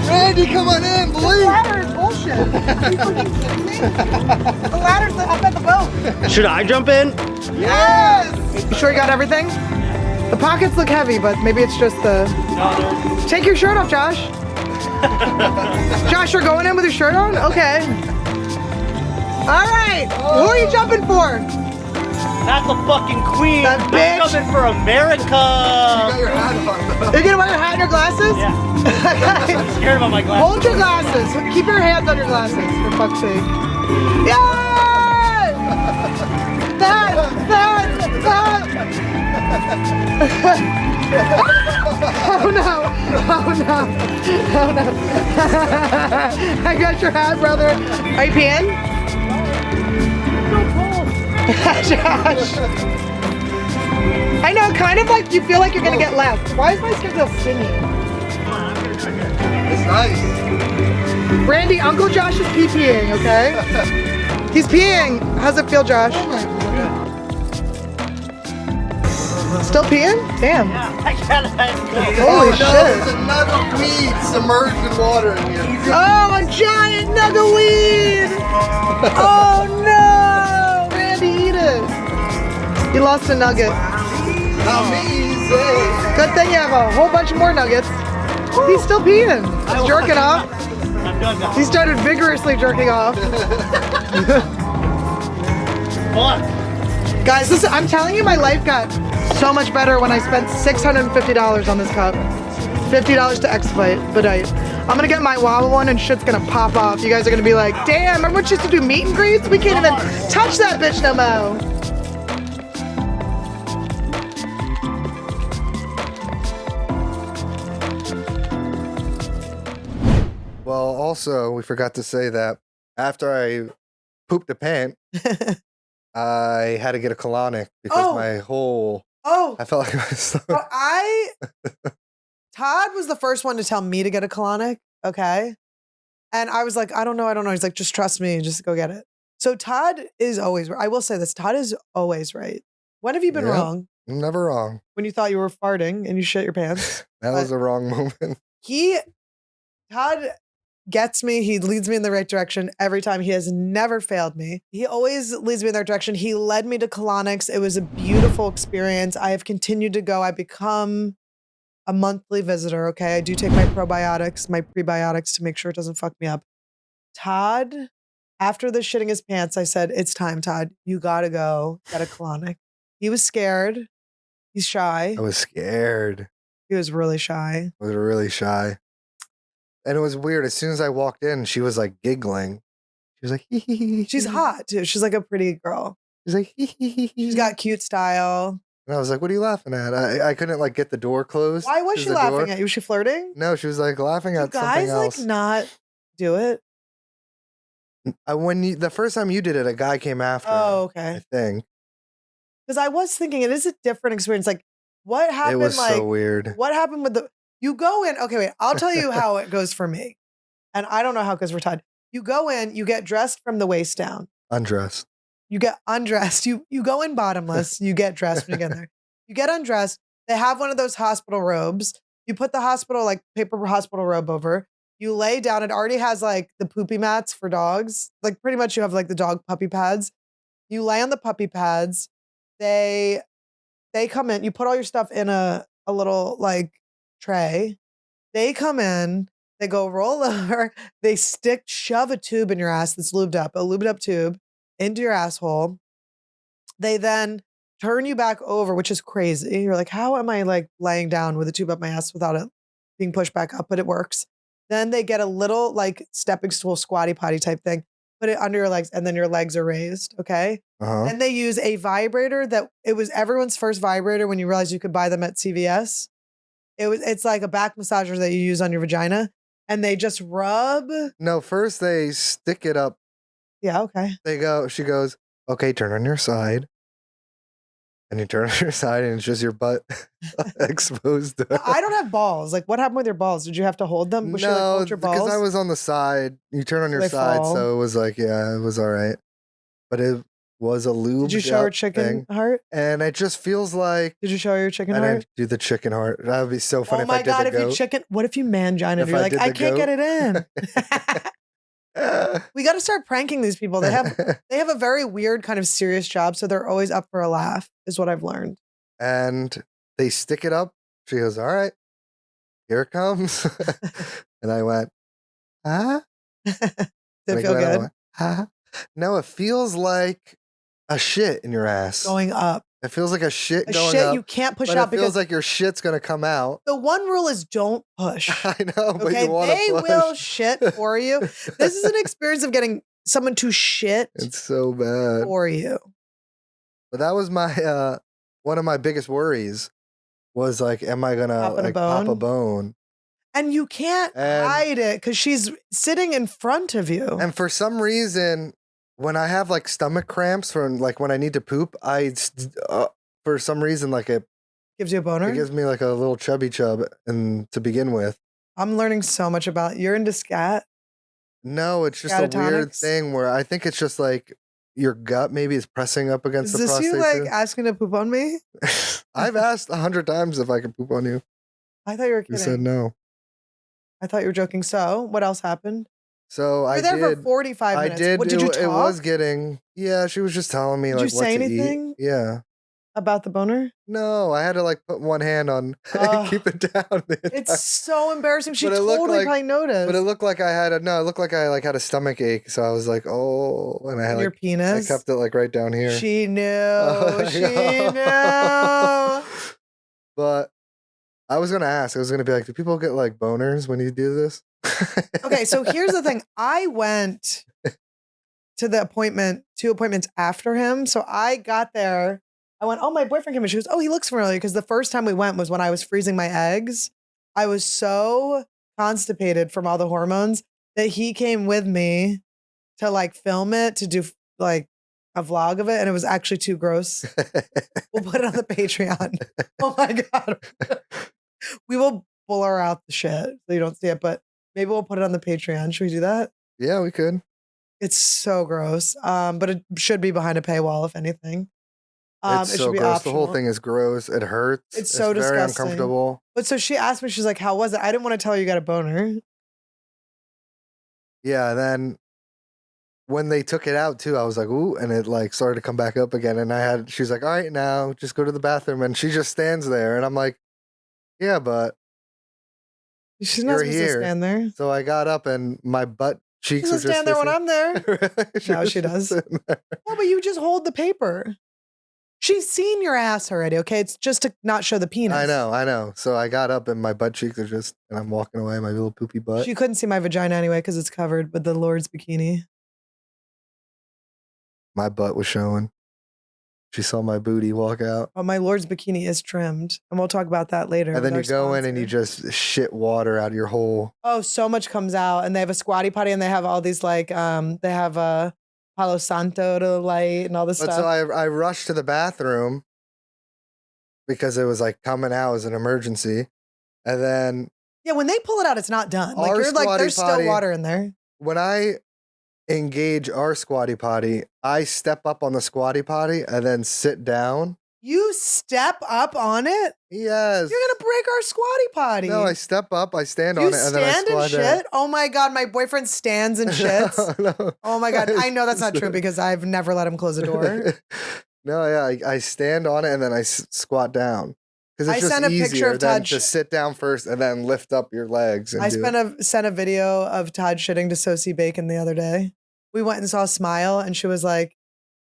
Randy, come on in,
The
please.
ladder is bullshit. Are you fucking kidding me? The ladder's up at the boat.
Should I jump in?
Yes! You sure you got everything? The pockets look heavy, but maybe it's just the...
No,
Take your shirt off, Josh. Josh, you're going in with your shirt on? Okay. All right. Who are you jumping for?
not the fucking queen.
That bitch.
I'm coming for America.
You got your hat on, though.
You're gonna wear your hat and your glasses?
Yeah. I'm scared about my glasses.
Hold your glasses. Keep your hands on your glasses, for fuck's sake. Yay! That. Oh no! Oh no! Oh no! I got your hat, brother. Are you peeing? Josh. I know, kind of like you feel like you're gonna get left. Why is my skin feel skinny?
It's nice.
Randy, Uncle Josh is pee-peeing, okay? He's peeing. How's it feel, Josh? Still peeing? Damn.
Oh
Holy
no,
shit.
there's another weed submerged in water in here.
Oh, a giant nugget weed! Oh no! Randy, eat it. He lost a nugget.
Amazing.
Good thing you have a whole bunch more nuggets. He's still peeing. He's jerking off. He started vigorously jerking off. Guys, listen, I'm telling you, my life got so much better when I spent $650 on this cup. $50 to expedite. I'm gonna get my Wawa one and shit's gonna pop off. You guys are gonna be like, damn, remember when she used to do meet and greets? We can't even touch that bitch no more.
Well, also, we forgot to say that after I pooped a pant, I had to get a colonic because my whole... I felt like my stomach...
Todd was the first one to tell me to get a colonic, okay? And I was like, I don't know. He's like, just trust me, just go get it. So Todd is always, I will say this, Todd is always right. When have you been wrong?
I'm never wrong.
When you thought you were farting and you shit your pants?
That was a wrong moment.
Todd gets me. He leads me in the right direction every time. He has never failed me. He always leads me in the right direction. He led me to Colonics. It was a beautiful experience. I have continued to go. I've become a monthly visitor, okay? I do take my probiotics, my prebiotics to make sure it doesn't fuck me up. Todd, after the shitting his pants, I said, it's time, Todd. You gotta go get a colonic. He was scared. He's shy.
I was scared.
He was really shy.
I was really shy. And it was weird. As soon as I walked in, she was like giggling. She was like, hee hee hee.
She's hot too. She's like a pretty girl.
She's like, hee hee hee.
She's got cute style.
And I was like, what are you laughing at? I couldn't like get the door closed.
Why was she laughing at you? Was she flirting?
No, she was like laughing at something else.
Guys like not do it?
The first time you did it, a guy came after.
Oh, okay.
I think.
Because I was thinking it is a different experience. Like what happened?
It was
like,
so weird.
What happened with you go in, okay, wait, I'll tell you how it goes for me. And I don't know how because we're tied. You go in, you get dressed from the waist down.
Undressed.
You get undressed. You go in bottomless. You get dressed when you get in there. You get undressed. They have one of those hospital robes. You put the hospital, like paper hospital robe over. You lay down. It already has like the poopy mats for dogs. Like pretty much you have like the dog puppy pads. You lay on the puppy pads. They come in. You put all your stuff in a little like tray. They come in. They go roll over. They shove a tube in your ass that's lubed up, a lubed up tube into your asshole. They then turn you back over, which is crazy. You're like, how am I like laying down with a tube up my ass without it being pushed back up? But it works. Then they get a little like stepping stool, squatty potty type thing, put it under your legs, and then your legs are raised. Okay. And they use a vibrator that it was everyone's first vibrator when you realized you could buy them at CVS. It's like a back massager that you use on your vagina, and they just rub.
No, first they stick it up.
Yeah. Okay.
She goes, okay, turn on your side. And you turn on your side and it's just your butt exposed.
I don't have balls. Like, what happened with your balls? Did you have to hold them? Was she, like,
No,
hold your balls?
because I was on the side. You turn on your
They
side,
fall.
so it was like, yeah, it was all right. But it was a lube.
Did you show her chicken heart?
And it just feels like.
Did you show her your chicken
I
heart?
didn't do the chicken heart. That would be so funny
Oh my
if I did
God,
the
if you
goat.
chicken, what if you mangina?
If
You're
I
like,
did
I
the
can't get it in.
goat.
We got to start pranking these people. They have a very weird kind of serious job, so they're always up for a laugh, is what I've learned.
And they stick it up. She goes, all right, here it comes. And I went, huh?
Did it feel good?
Went, huh? No, it feels like a shit in your ass.
Going up.
It feels like a shit
A
going
shit
up.
you can't push
but
out
it feels
because
like your shit's going to come out.
the one rule is don't push.
I know, but
Okay,
you want
they
to push.
will shit for you. This is an experience of getting someone to shit
It's so bad.
for you.
But that was my one of my biggest worries was like, am I gonna
Popping a
pop a
bone?
bone?
And you can't
And-
hide it because she's sitting in front of you.
And for some reason, when I have like stomach cramps from like when I need to poop, for some reason like it
Gives you a boner?
gives me like a little chubby chub and to begin with.
I'm learning so much about you're into scat.
No, it's just a weird
Catatonics?
thing where I think it's just like your gut maybe is pressing up against
Is
the
this
prostate.
you like
too.
asking to poop on me?
I've asked 100 times if I can poop on you.
I thought you were
You
kidding.
said no.
I thought you were joking. So what else happened?
So
You
I
were there
did.
for 45
I
minutes.
did.
What, did you talk
It was getting. Yeah, she was just telling me
Did
like
you
what
say
to
anything?
eat. Yeah.
About the boner?
No, I had to like put one hand on, keep it down.
It's so embarrassing. She
But it looked
totally
like-
probably noticed.
But it looked like I had it looked like I like had a stomach ache. So I was like, oh, and I had
your
like, I
penis?
kept it like right down here.
She knew. She knew.
But I was gonna ask. I was gonna be like, do people get like boners when you do this?
Okay, so here's the thing. I went to the appointment, 2 appointments after him. So I got there. I went, oh, my boyfriend came in. She goes, oh, he looks familiar. Because the first time we went was when I was freezing my eggs. I was so constipated from all the hormones that he came with me to like film it, to do like a vlog of it. And it was actually too gross. We'll put it on the Patreon. Oh my God. We will blur out the shit so you don't see it, but maybe we'll put it on the Patreon. Should we do that?
Yeah, we could.
It's so gross. But it should be behind a paywall, if anything.
It's
It
so
should be
gross.
optional.
The whole thing is gross. It hurts.
It's so
very
disgusting.
uncomfortable.
But so she asked me, she's like, how was it? I didn't want to tell her you got a boner.
Yeah, then when they took it out too, I was like, ooh, and it like started to come back up again. And she's like, all right, now just go to the bathroom. And she just stands there. And I'm like, yeah, but
She's not
you're
supposed to
here.
stand there.
So I got up and my butt
She
cheeks were
doesn't
just
stand there when
facing-
I'm there. No,
was
she
just
does.
sitting there.
No, but you just hold the paper. She's seen your ass already, okay? It's just to not show the penis.
I know. So I got up and my butt cheeks are just, and I'm walking away, my little poopy butt.
She couldn't see my vagina anyway because it's covered with the Lord's bikini.
My butt was showing. She saw my booty walk out.
But my Lord's bikini is trimmed. And we'll talk about that later.
And then you
with our
go in and you
sponsor.
just shit water out of your hole.
Oh, so much comes out. And they have a squatty potty and they have all these like, they have a Palo Santo to light and all this
But
stuff.
so I rushed to the bathroom because it was like coming out as an emergency. And then
Yeah, when they pull it out, it's not done. Like
Our
you're like,
squatty
there's
potty-
still water in there.
when I engage our squatty potty, I step up on the squatty potty and then sit down.
You step up on it?
Yes.
You're gonna break our squatty potty.
No, I step up, I stand
you
on it, and then I
stand and
squat down.
shit? Oh my God, my boyfriend stands and shits.
No.
Oh my God, I know that's not true because I've never let him close the door.
No, yeah, I stand on it and then I squat down. Because
I
it's just
sent a picture
easier
of
than
Todd
to sit down first and then lift up your legs. And
I
do it.
sent a video of Todd shitting to Sosie Bacon the other day. We went and saw Smile, and she was like,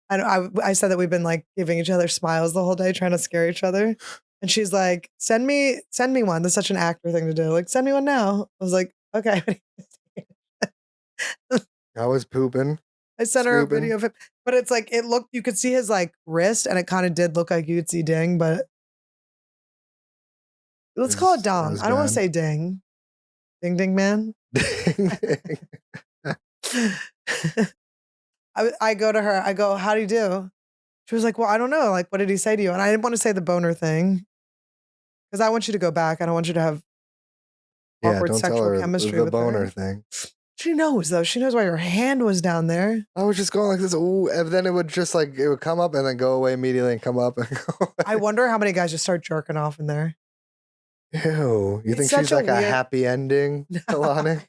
I said that we've been like giving each other smiles the whole day, trying to scare each other. And she's like, send me one. That's such an actor thing to do. Like, send me one now. I was like, okay.
I was pooping.
I sent her a
Scooping.
video of it, but it's like you could see his like wrist, and it kind of did look like you could see ding, but let's call it
That
dong.
was
I don't want to
bad.
say ding. Ding ding man. I go to her, I go, how do you do? She was like, well, I don't know. Like, what did he say to you? And I didn't want to say the boner thing because I want you to go back. I don't want you to have
Yeah,
awkward
don't tell
sexual
her
chemistry
the
with
boner
her.
thing.
She knows though. She knows why your hand was down there.
I was just going like this, ooh, and then it would just like, it would come up and then go away immediately and come up and go away.
I wonder how many guys just start jerking off in there.
Ew. You
It's
think
such
she's
a
like a
weird-
happy ending, Colonics?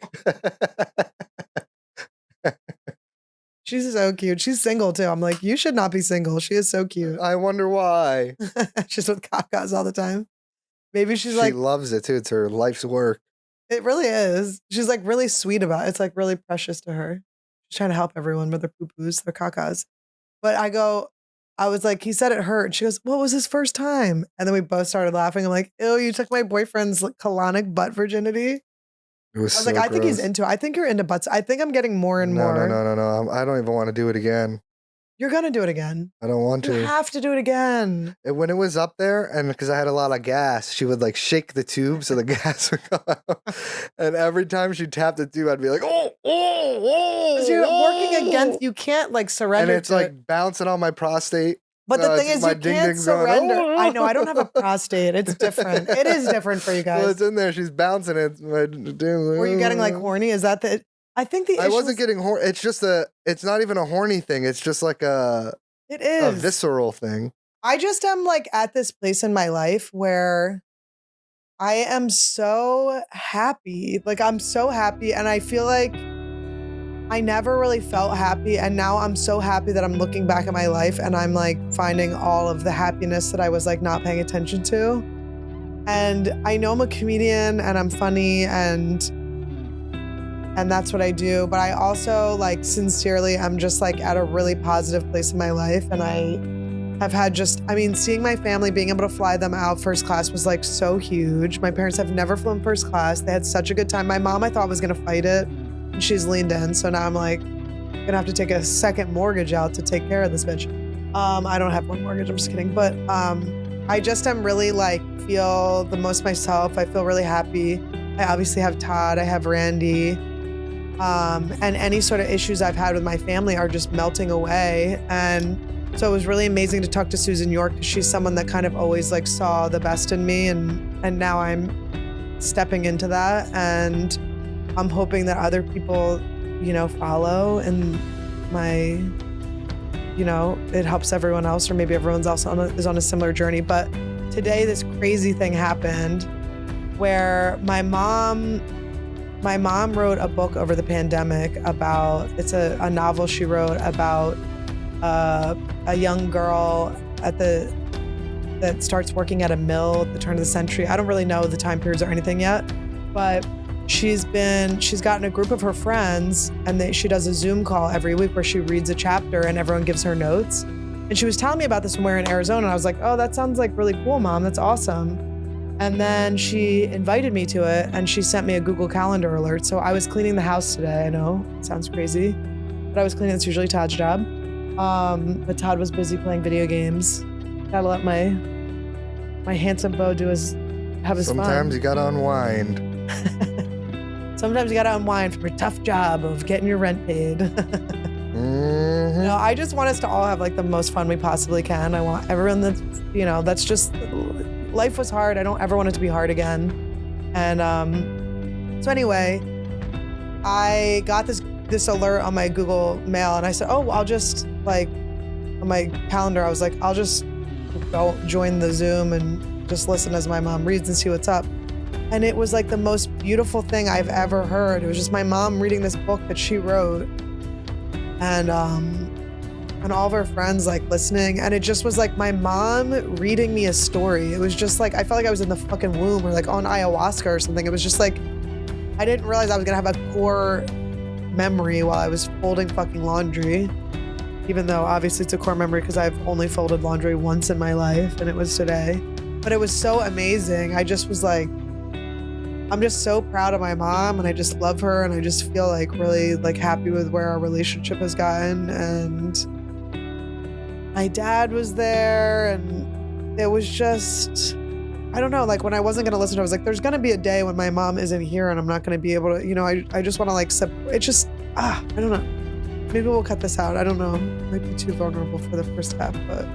She's so cute. She's single too. I'm like, you should not be single. She is so cute.
I wonder why.
She's with cacas all the time. Maybe she's
She
like,
loves it too. It's her life's work.
it really is. She's like really sweet about it. It's like really precious to her. She's trying to help everyone with their poo-poos, their cacas. But I was like, he said it hurt. And she goes, what was his first time? And then we both started laughing. I'm like, ew, you took my boyfriend's colonic butt virginity.
It was
I was
so
like, I think he's
gross.
into it. I think you're into butts. I think I'm getting more and more.
No. I don't even want to do it again.
You're going to do it again.
I don't want
You
to.
have to do it again.
And when it was up there, and because I had a lot of gas, she would like shake the tube so the gas would come out. And every time she tapped the tube, I'd be like, oh.
Because you're working against, you can't like surrender
And it's
to it.
like bouncing on my prostate.
But the thing
it's
is,
my
you
ding
can't
ding's going,
surrender.
"Oh."
I know, I don't have a prostate. It's different. It is different for you
Well,
guys.
it's in there. She's bouncing it.
Were you getting like horny? Is that the? I think the
I
issue
wasn't getting horny. It's just it's not even a horny thing. It's just like
it
a
is.
visceral thing.
I just am like at this place in my life where I am so happy. Like I'm so happy and I feel like I never really felt happy and now I'm so happy that I'm looking back at my life and I'm like finding all of the happiness that I was like not paying attention to. And I know I'm a comedian and I'm funny and that's what I do, but I also like sincerely I'm just like at a really positive place in my life and I have had seeing my family, being able to fly them out first class was like so huge. My parents have never flown first class. They had such a good time. My mom I thought was gonna fight it and she's leaned in. So now I'm like gonna have to take a second mortgage out to take care of this bitch. I don't have one mortgage, I'm just kidding. But I just am really like feel the most myself. I feel really happy. I obviously have Todd, I have Randy. And any sort of issues I've had with my family are just melting away. And so it was really amazing to talk to Susan York because she's someone that kind of always like saw the best in me and now I'm stepping into that and I'm hoping that other people, follow and it helps everyone else or maybe everyone else is on a similar journey. But today this crazy thing happened where my mom wrote a book over the pandemic it's a novel she wrote about a young girl that starts working at a mill at the turn of the century. I don't really know the time periods or anything yet, but she's gotten a group of her friends and she does a Zoom call every week where she reads a chapter and everyone gives her notes. And she was telling me about this when we were in Arizona and I was like, oh, that sounds like really cool, Mom. That's awesome. And then she invited me to it and she sent me a Google Calendar alert. So I was cleaning the house today. I know, it sounds crazy, but I was cleaning. It's usually Todd's job. But Todd was busy playing video games. Gotta let my handsome beau have his fun.
Sometimes you gotta unwind.
Sometimes you gotta unwind from your tough job of getting your rent paid.
Mm-hmm.
I just want us to all have like the most fun we possibly can. I want everyone that's just, life was hard. I don't ever want it to be hard again. And so anyway, I got this alert on my Google Mail and I said, oh, I'll just like, on my calendar, I was like, I'll just go join the Zoom and just listen as my mom reads and see what's up. And it was like the most beautiful thing I've ever heard. It was just my mom reading this book that she wrote and all of her friends like listening. And it just was like my mom reading me a story. It was just like, I felt like I was in the fucking womb or like on ayahuasca or something. It was just like, I didn't realize I was gonna have a core memory while I was folding fucking laundry. Even though obviously it's a core memory because I've only folded laundry once in my life and it was today. But it was so amazing. I just was like, I'm just so proud of my mom and I just love her and I just feel like really like happy with where our relationship has gotten. And my dad was there and it was just, I don't know, like when I wasn't gonna listen to it, I was like, there's gonna be a day when my mom isn't here and I'm not gonna be able to, I just wanna like, it's just, I don't know. Maybe we'll cut this out. I don't know. It might be too vulnerable for the first half, but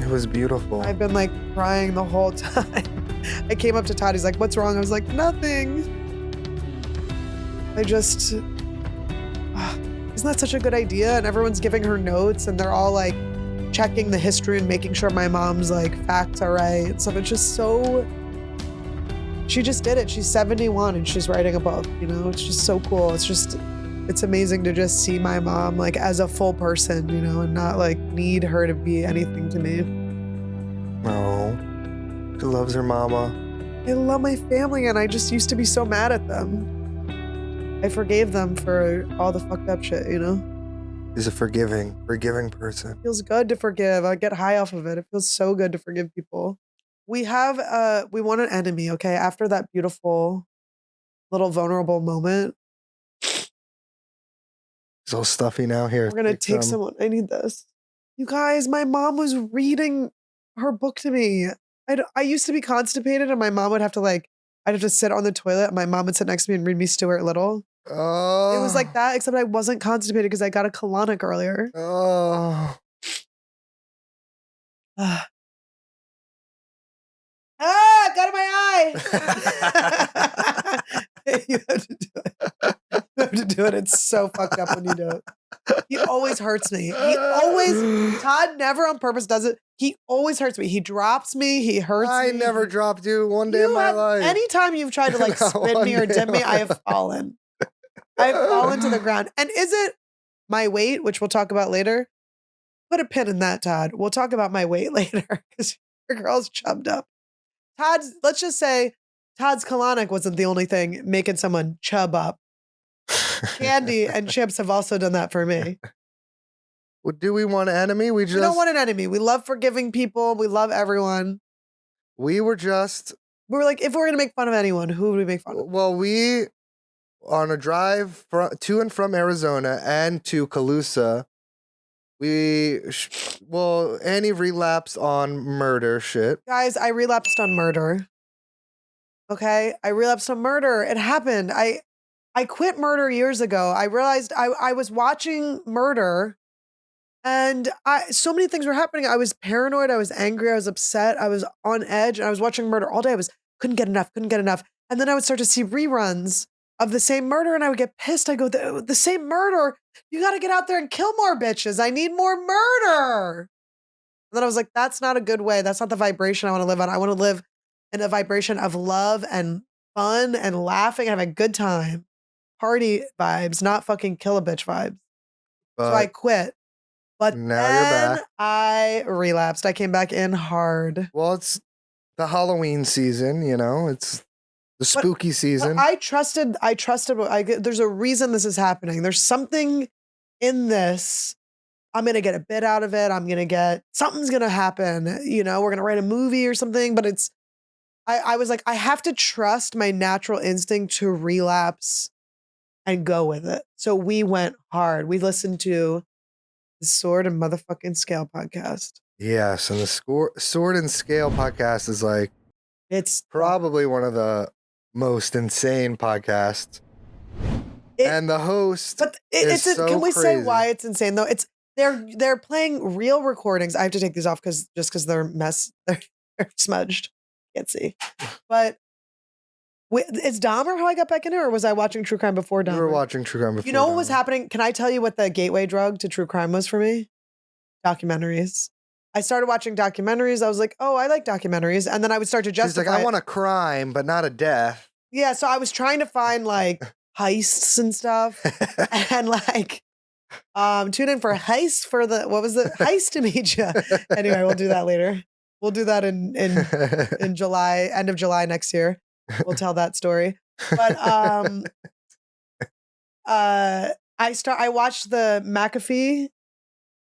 it was beautiful.
I've been like crying the whole time. I came up to Todd. He's like, what's wrong? I was like, nothing. Isn't that such a good idea? And everyone's giving her notes and they're all like checking the history and making sure my mom's like facts are right and stuff. It's just so, she just did it. She's 71 and she's writing a book, it's just so cool. It's amazing to just see my mom like as a full person, and not like need her to be anything to me.
Oh, she loves her mama.
I love my family and I just used to be so mad at them. I forgave them for all the fucked up shit,
She's a forgiving person.
It feels good to forgive. I get high off of it. It feels so good to forgive people. We want an enemy, okay? After that beautiful little vulnerable moment.
It's all stuffy now. Here.
We're going to take someone. I need this. You guys, my mom was reading her book to me. I used to be constipated and my mom would have to I'd have to sit on the toilet and my mom would sit next to me and read me Stuart Little.
Oh.
It was like that, except I wasn't constipated because I got a colonic earlier.
Oh.
Got in my eye. You have to do it. You have to do it. It's so fucked up when you do it. He always hurts me. Todd never on purpose does it. He always hurts me. He drops me. He hurts me.
I never dropped you one day in my life.
Anytime you've tried to like spin me or dip me, I have fallen. I have fallen to the ground. And is it my weight, which we'll talk about later? Put a pin in that, Todd. We'll talk about my weight later because your girl's chubbed up. Let's just say Todd's colonic wasn't the only thing making someone chub up. Candy and chips have also done that for me.
Well, do we want an enemy? We
don't want an enemy. We love forgiving people. We love everyone.
We were
like, if we're going to make fun of anyone, who would we make fun of?
Well, we, on a drive to and from Arizona and to Calusa, Annie relapsed on murder shit.
Guys, I relapsed on murder. Okay? I relapsed on murder. It happened. I quit murder years ago. I realized I was watching murder and so many things were happening. I was paranoid. I was angry. I was upset. I was on edge and I was watching murder all day. I couldn't get enough. And then I would start to see reruns of the same murder and I would get pissed. I go, the same murder? You got to get out there and kill more bitches. I need more murder. And then I was like, that's not a good way. That's not the vibration I want to live on. I want to live in a vibration of love and fun and laughing and having a good time. Party vibes, not fucking kill a bitch vibes. So I quit. But
now
then
you're back.
I relapsed. I came back in hard.
Well, it's the Halloween season, it's the spooky season.
I trusted. There's a reason this is happening. There's something in this. I'm going to get a bit out of it. Something's going to happen. We're going to write a movie or something, but I was like, I have to trust my natural instinct to relapse and go with it. So we went hard. We listened to the Sword and Motherfucking Scale podcast.
Yes, and the Sword and Scale podcast is it's probably one of the most insane podcasts. And the host
can we
crazy.
say why it's insane though? They're playing real recordings. I have to take these off because they're they're smudged. Can't see. But is Dahmer how I got back in here, or was I watching True Crime before Dahmer?
You were watching True Crime before.
You know what was happening? Can I tell you what the gateway drug to true crime was for me? Documentaries. I started watching documentaries. I was like, oh, I like documentaries. And then I would start to justify.
She's like, I want a crime, but not a death.
Yeah, so I was trying to find heists and stuff. And tune in for heist for what was the heist to meet you. Anyway, we'll do that later. We'll do that in July, end of July next year. We'll tell that story. But I watched the McAfee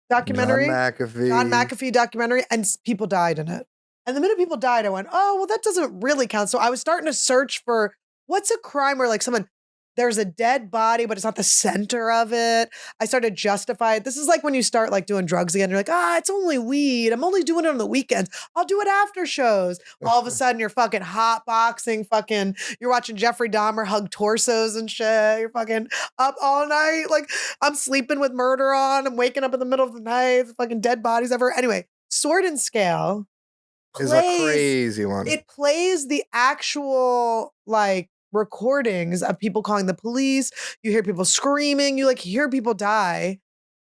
documentary. John McAfee documentary, and people died in it. And the minute people died, I went, oh, well, that doesn't really count. So I was starting to search for what's a crime where there's a dead body, but it's not the center of it. I started to justify it. This is like when you start doing drugs again. You're like, it's only weed. I'm only doing it on the weekends. I'll do it after shows. All of a sudden you're fucking hot boxing, you're watching Jeffrey Dahmer hug torsos and shit. You're fucking up all night. I'm sleeping with murder on. I'm waking up in the middle of the night. Fucking dead bodies everywhere. Anyway, Sword and Scale
is a crazy one.
It plays the actual recordings of people calling the police. You hear people screaming. You hear people die,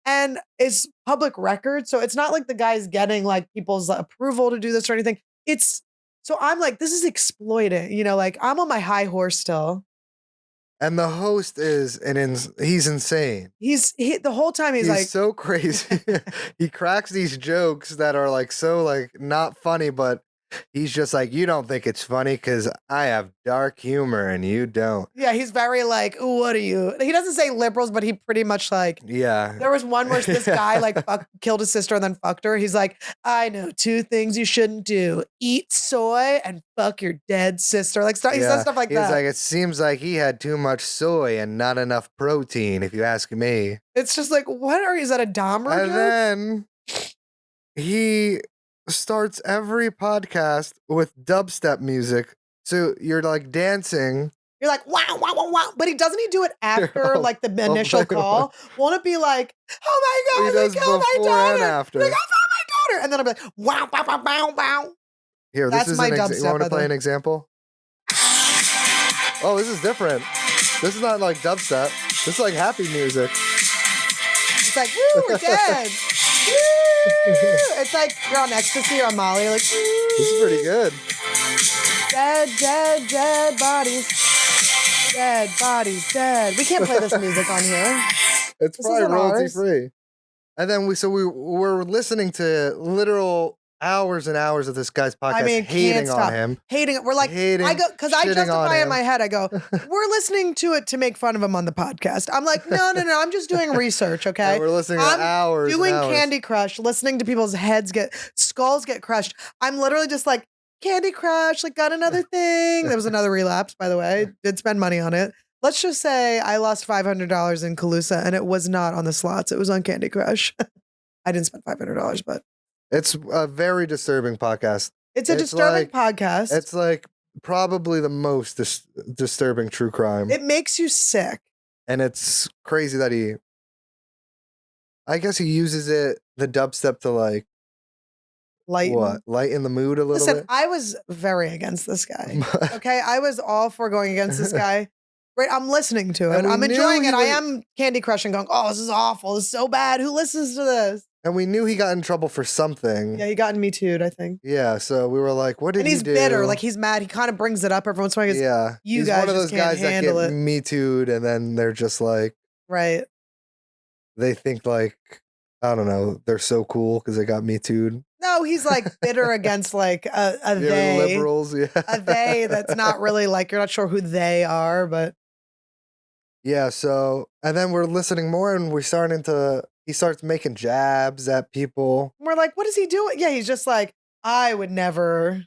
and it's public record. So it's not like the guy's getting people's approval to do this or anything. So I'm this is exploiting. I'm on my high horse still.
And the host is he's insane.
The whole time he's
so crazy. He cracks these jokes that are so not funny, but he's just you don't think it's funny because I have dark humor and you don't.
Yeah, he's very what are you? He doesn't say liberals, but he pretty much
yeah.
There was one where this guy killed his sister and then fucked her. He's like, I know 2 things you shouldn't do: eat soy and fuck your dead sister. He says stuff like that.
He's it seems like he had too much soy and not enough protein, if you ask me.
It's just is that a Dahmer
And
joke?
then he starts every podcast with dubstep music. So you're dancing.
You're wow, wow, wow, wow. But doesn't he do it after the initial call? Won't it be oh my God,
he does
killed my
before
daughter.
and after.
I found my daughter. And then I'll be wow, wow, wow, wow, wow.
Here,
That's
this is
my
you
dubstep,
want to play an example? Oh, this is different. This is not dubstep. This is like happy music.
It's like, woo, we're dead. Woo! It's like you're on ecstasy or on Molly. Like, woo.
This is pretty good.
Dead, dead, dead bodies. Dead bodies, dead. We can't play this music on here.
It's
This
probably
isn't
royalty
ours.
free. And then we were listening to literal hours and hours of this guy's podcast,
I mean,
hating
can't stop.
on him.
Hating it. We're like,
Hating,
I go, because I
shitting on
justify in
him.
my head, I go, we're listening to it to make fun of him on the podcast. I'm like, no, I'm just doing research, okay?
Yeah, we're listening to
I'm
hours
doing
and hours.
Candy Crush, listening to people's skulls get crushed. I'm literally just like, Candy Crush, like, got another thing. There was another relapse, by the way. Did spend money on it. Let's just say I lost $500 in Calusa, and it was not on the slots. It was on Candy Crush. I didn't spend $500, but
It's a very disturbing podcast.
it's a disturbing podcast.
It's like probably the most disturbing true crime.
It makes you sick.
And it's crazy that I guess he uses the dubstep to like, lighten the mood a little
Listen,
bit.
I was very against this guy. Okay, I was all for going against this guy. Right, I'm listening to it.
And we
I'm
knew
enjoying
he
it. I
was-
am Candy Crushing, going, oh, this is awful. This is so bad. Who listens to this?
And we knew he got in trouble for something.
Yeah, he got Me Too'd, I think.
Yeah, so we were like, what did
And
he
he's
do?
bitter. Like, he's mad. He kind of brings it up every once in a while. He goes,
Yeah.
you
He's
guys
one of
just
those
can't
guys that
handle
get
it.
Me Too'd and then they're just like,
Right.
they think like, I don't know, they're so cool because they got Me Too'd.
No, he's like bitter against like a
Yeah,
they.
liberals, yeah.
A they that's not really like, you're not sure who they are, but.
Yeah, so, and then we're listening more and he starts making jabs at people.
We're like, what is he doing? Yeah, he's just like, I would never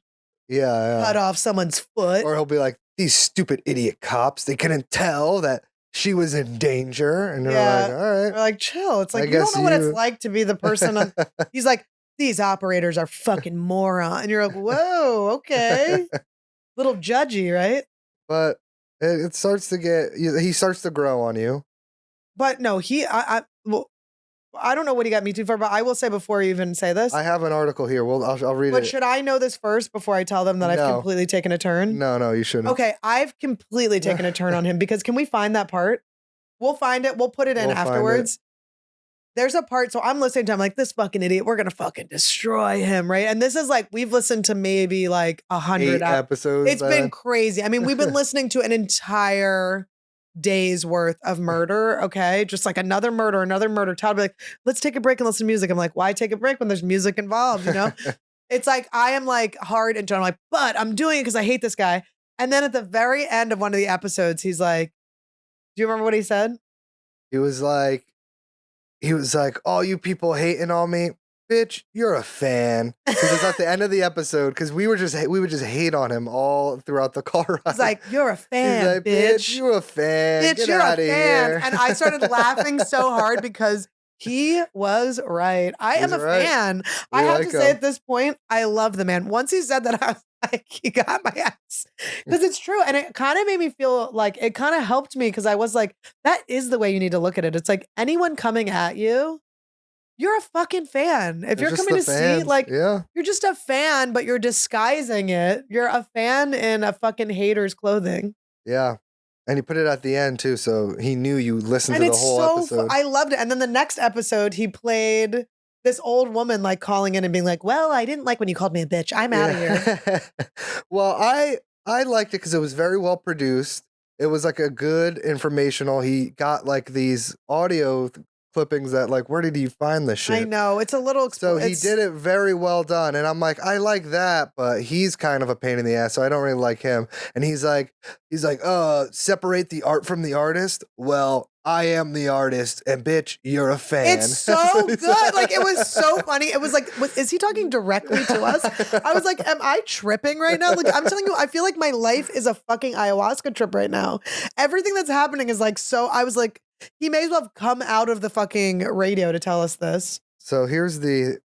Yeah.
cut off someone's foot.
Or he'll be like, these stupid idiot cops, they couldn't tell that she was in danger. And they're
Yeah.
like, all
We're
right.
like, chill. It's like,
I
you don't
guess
know what
you-
it's like to be the person. He's like, these operators are fucking moron. And you're like, whoa, okay. Little judgy, right?
But it starts to he starts to grow on you.
But no, well, I don't know what he got Me Too for, but I will say before you even say this.
I have an article here. Well, I'll read
But
it.
should I know this first before I tell them that I've
No.
completely taken a turn?
No, you shouldn't.
Okay, I've completely taken a turn on him because can we find that part? We'll find it. We'll put it in
We'll find
afterwards. There's a part, so I'm listening to him like, this fucking idiot, we're going to fucking destroy him, right? And this is like, we've listened to maybe like 100
8 episodes.
It's been crazy. I mean, we've been listening to an entire day's worth of murder, okay? Just like another murder. Todd would be like, let's take a break and listen to music. I'm like, why take a break when there's music involved, you know? It's like, I am like hard and I'm like, but I'm doing it because I hate this guy. And then at the very end of one of the episodes, he's like, do you remember what he said?
He was like, all you people hating on me, bitch, you're a fan. Because it's at the end of the episode, because we would just hate on him all throughout the car ride.
He's like, you're a fan,
He's like,
bitch.
you're a fan.
Bitch,
Get
you're a
out of
fan.
here.
And I started laughing so hard because he was right. I am
He's
a
right.
fan.
We
I have
like
to say
him.
at this point, I love the man. Once he said that, I was like, he got my ass. Because it's true. And it kind of made me feel like it kind of helped me because I was like, that is the way you need to look at it. It's like anyone coming at you, you're a fucking fan. If
They're
you're
just
coming
the
to see,
fans.
like,
yeah.
you're just a fan, but you're disguising it. You're a fan in a fucking hater's clothing.
Yeah. And he put it at the end too, so he knew you listened
And
to the
it's
whole
so
episode.
I loved it. And then the next episode, he played this old woman like calling in and being like, well, I didn't like when you called me a bitch. I'm out of here.
Well, I liked it because it was very well produced. It was like a good informational. He got like these audio clippings that like, where did he find this shit?
I know. It's a little
So he did it very well done. And I'm like, I like that, but he's kind of a pain in the ass. So I don't really like him. And he's like, separate the art from the artist. Well, I am the artist and bitch, you're a fan.
It's so good. Like, it was so funny. It was like, is he talking directly to us? I was like, am I tripping right now? Like, I'm telling you, I feel like my life is a fucking ayahuasca trip right now. Everything that's happening is like, so I was like, he may as well have come out of the fucking radio to tell us this.
So here's the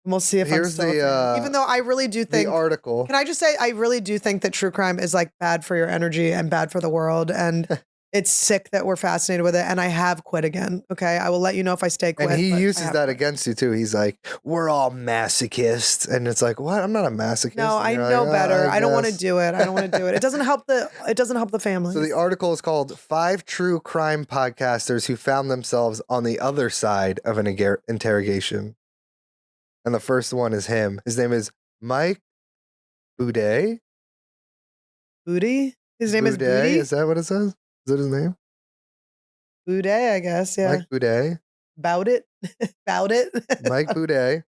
And we'll see if I'm
Here's
still a
the,
fan. Even though I really do think
article.
Can I just say I really do think that true crime is like bad for your energy and bad for the world. And it's sick that we're fascinated with it. And I have quit again. Okay. I will let you know if I stay quit.
And he
but I
uses
have
that
quit.
against you too. He's like, we're all masochists. And it's like, what? I'm not a masochist.
No,
And
I
you're
know
like,
better. I don't want to
guess."
do it. I don't want to do it. It doesn't help the family.
So the article is called 5 True Crime Podcasters Who Found Themselves on the Other Side of an Interrogation. And the first one is him. His name is Mike Boudet.
Booty? His name is
Boudet?
Booty?
Is that what it says? Is that his name?
Boudet, I guess. Yeah.
Mike Boudet.
Bout it. Bout it.
Mike Boudet.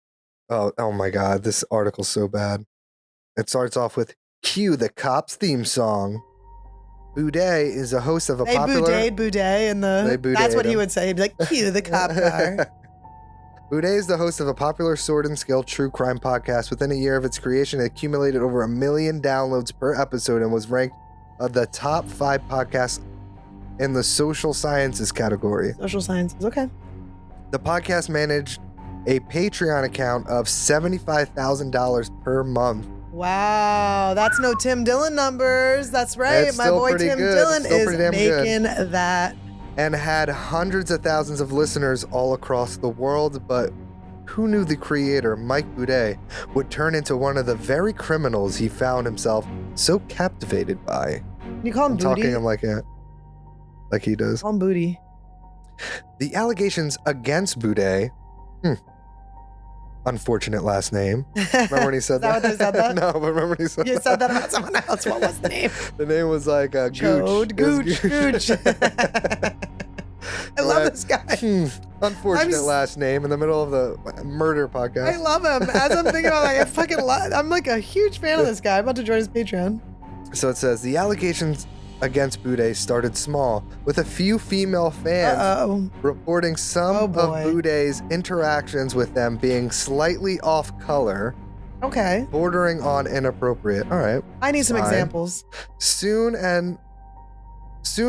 Oh my God. This article's so bad. It starts off with cue the Cops theme song. Boudet is a host of a
They
popular...
Boudet in the...
They
That's what
Boudet'd
he
him.
would say. He'd be like, cue the cop car.
Boudet is the host of a popular sword and skill true crime podcast. Within a year of its creation, it accumulated over 1 million downloads per episode and was ranked the top 5 podcasts in the social sciences category.
Social sciences. Okay.
The podcast managed a Patreon account of $75,000 per month.
Wow. That's no Tim Dillon numbers. That's right.
It's
My
still
boy
pretty
Tim
good.
Dillon
Still
is
pretty damn good.
making that.
And had hundreds of thousands of listeners all across the world, but who knew the creator, Mike Boudet, would turn into one of the very criminals he found himself so captivated by?
Can you call him
I'm
Booty?
talking him like he does.
Call him Booty.
The allegations against Boudet, unfortunate last name. Remember when he said
Is that what they said that?
No, but remember when he said
You
that?
said that about someone else. What was the name?
The name was like Gooch.
Chode,
It was
Gooch. I love this guy.
Unfortunate last name in the middle of the murder podcast.
I love him. As I'm thinking about I'm like a huge fan of this guy. I'm about to join his Patreon.
So it says the allegations against Boudet started small, with a few female fans reporting some of Boudet's interactions with them being slightly off color.
Okay.
Bordering on inappropriate. All right.
I need some
fine.
examples.
Soon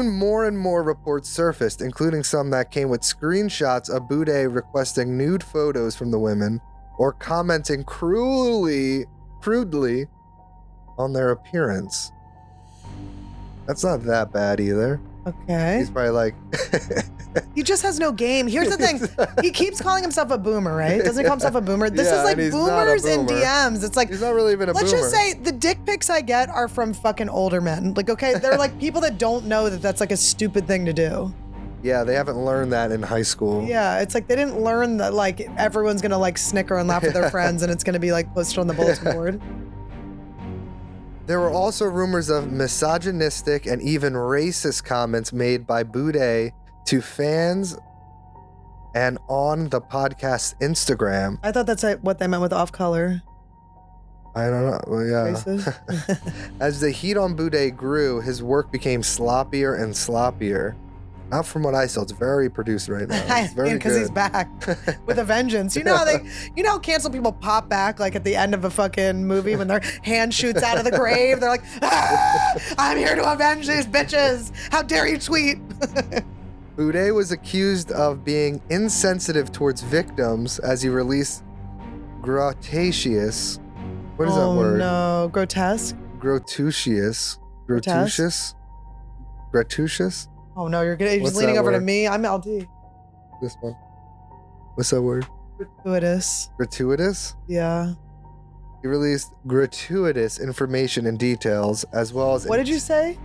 more and more reports surfaced, including some that came with screenshots of Boudet requesting nude photos from the women or commenting crudely on their appearance. That's not that bad either.
Okay.
He's probably like...
He just has no game. Here's the thing. He keeps calling himself a boomer, right? Doesn't he call himself a boomer? This is like boomers in DMs. It's like...
He's not really even a boomer.
Let's just say the dick pics I get are from fucking older men. Like, okay, they're like people that don't know that that's like a stupid thing to do.
Yeah, they haven't learned that in high school.
Yeah, it's like they didn't learn that like everyone's gonna like snicker and laugh with their friends and it's gonna be like posted on the bulletin board.
There were also rumors of misogynistic and even racist comments made by Boudet to fans and on the podcast's Instagram.
I thought that's what they meant with off color.
I don't know. Well, yeah.
Racist?
As the heat on Boudet grew, his work became sloppier and sloppier. Not from what I saw. It's very produced right now. It's very
because he's
good.
back with a vengeance. You know how cancel people pop back like at the end of a fucking movie when their hand shoots out of the grave. They're like, I'm here to avenge these bitches. How dare you tweet?
Boudet was accused of being insensitive towards victims as he released Grotatious. What is that word?
No, grotesque.
Grotutious.
Grotesque?
Gratuitous?
Oh no, you're just
What's
leaning
that
over to
word?
me. I'm LD.
This one. What's that word?
Gratuitous.
Gratuitous?
Yeah.
He released gratuitous information and details, as well as
What did you say?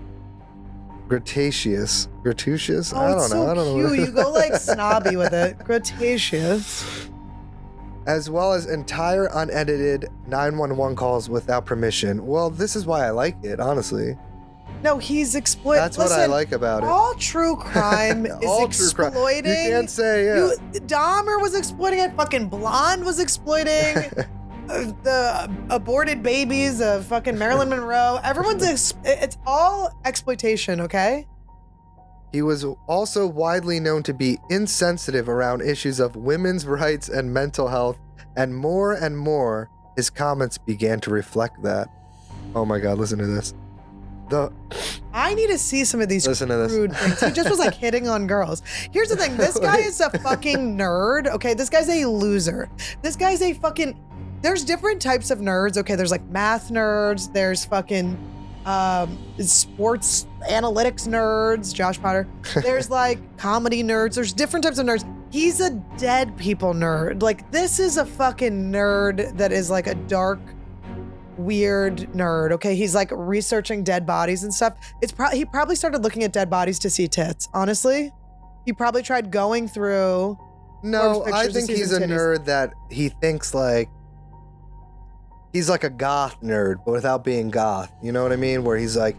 Gratuitous. Gratuitous?
Oh,
I don't
it's
know.
so
I don't
cute.
know.
You go like snobby with it. Gratuitous.
As well as entire unedited 911 calls without permission. Well, this is why I like it, honestly.
No, he's exploiting.
That's what I like about it.
All true crime is
All true crime.
exploiting.
You can't say,
Dahmer was exploiting it. Fucking Blonde was exploiting the aborted babies of fucking Marilyn Monroe. It's all exploitation, okay?
He was also widely known to be insensitive around issues of women's rights and mental health, and more, his comments began to reflect that. Oh my God, listen to this.
I need to see some of these
Listen to this.
crude things. He just was like hitting on girls. Here's the thing. This guy is a fucking nerd. Okay, this guy's a loser. This guy's a fucking... There's different types of nerds. Okay, there's like math nerds. There's fucking sports analytics nerds, Josh Potter. There's like comedy nerds. There's different types of nerds. He's a dead people nerd. Like, this is a fucking nerd that is like a dark, weird nerd. Okay, he's like researching dead bodies and stuff. He probably started looking at dead bodies to see tits. Honestly, he probably tried going through.
No, I think he's a nerd that he thinks like he's like a goth nerd, but without being goth. You know what I mean? Where he's like,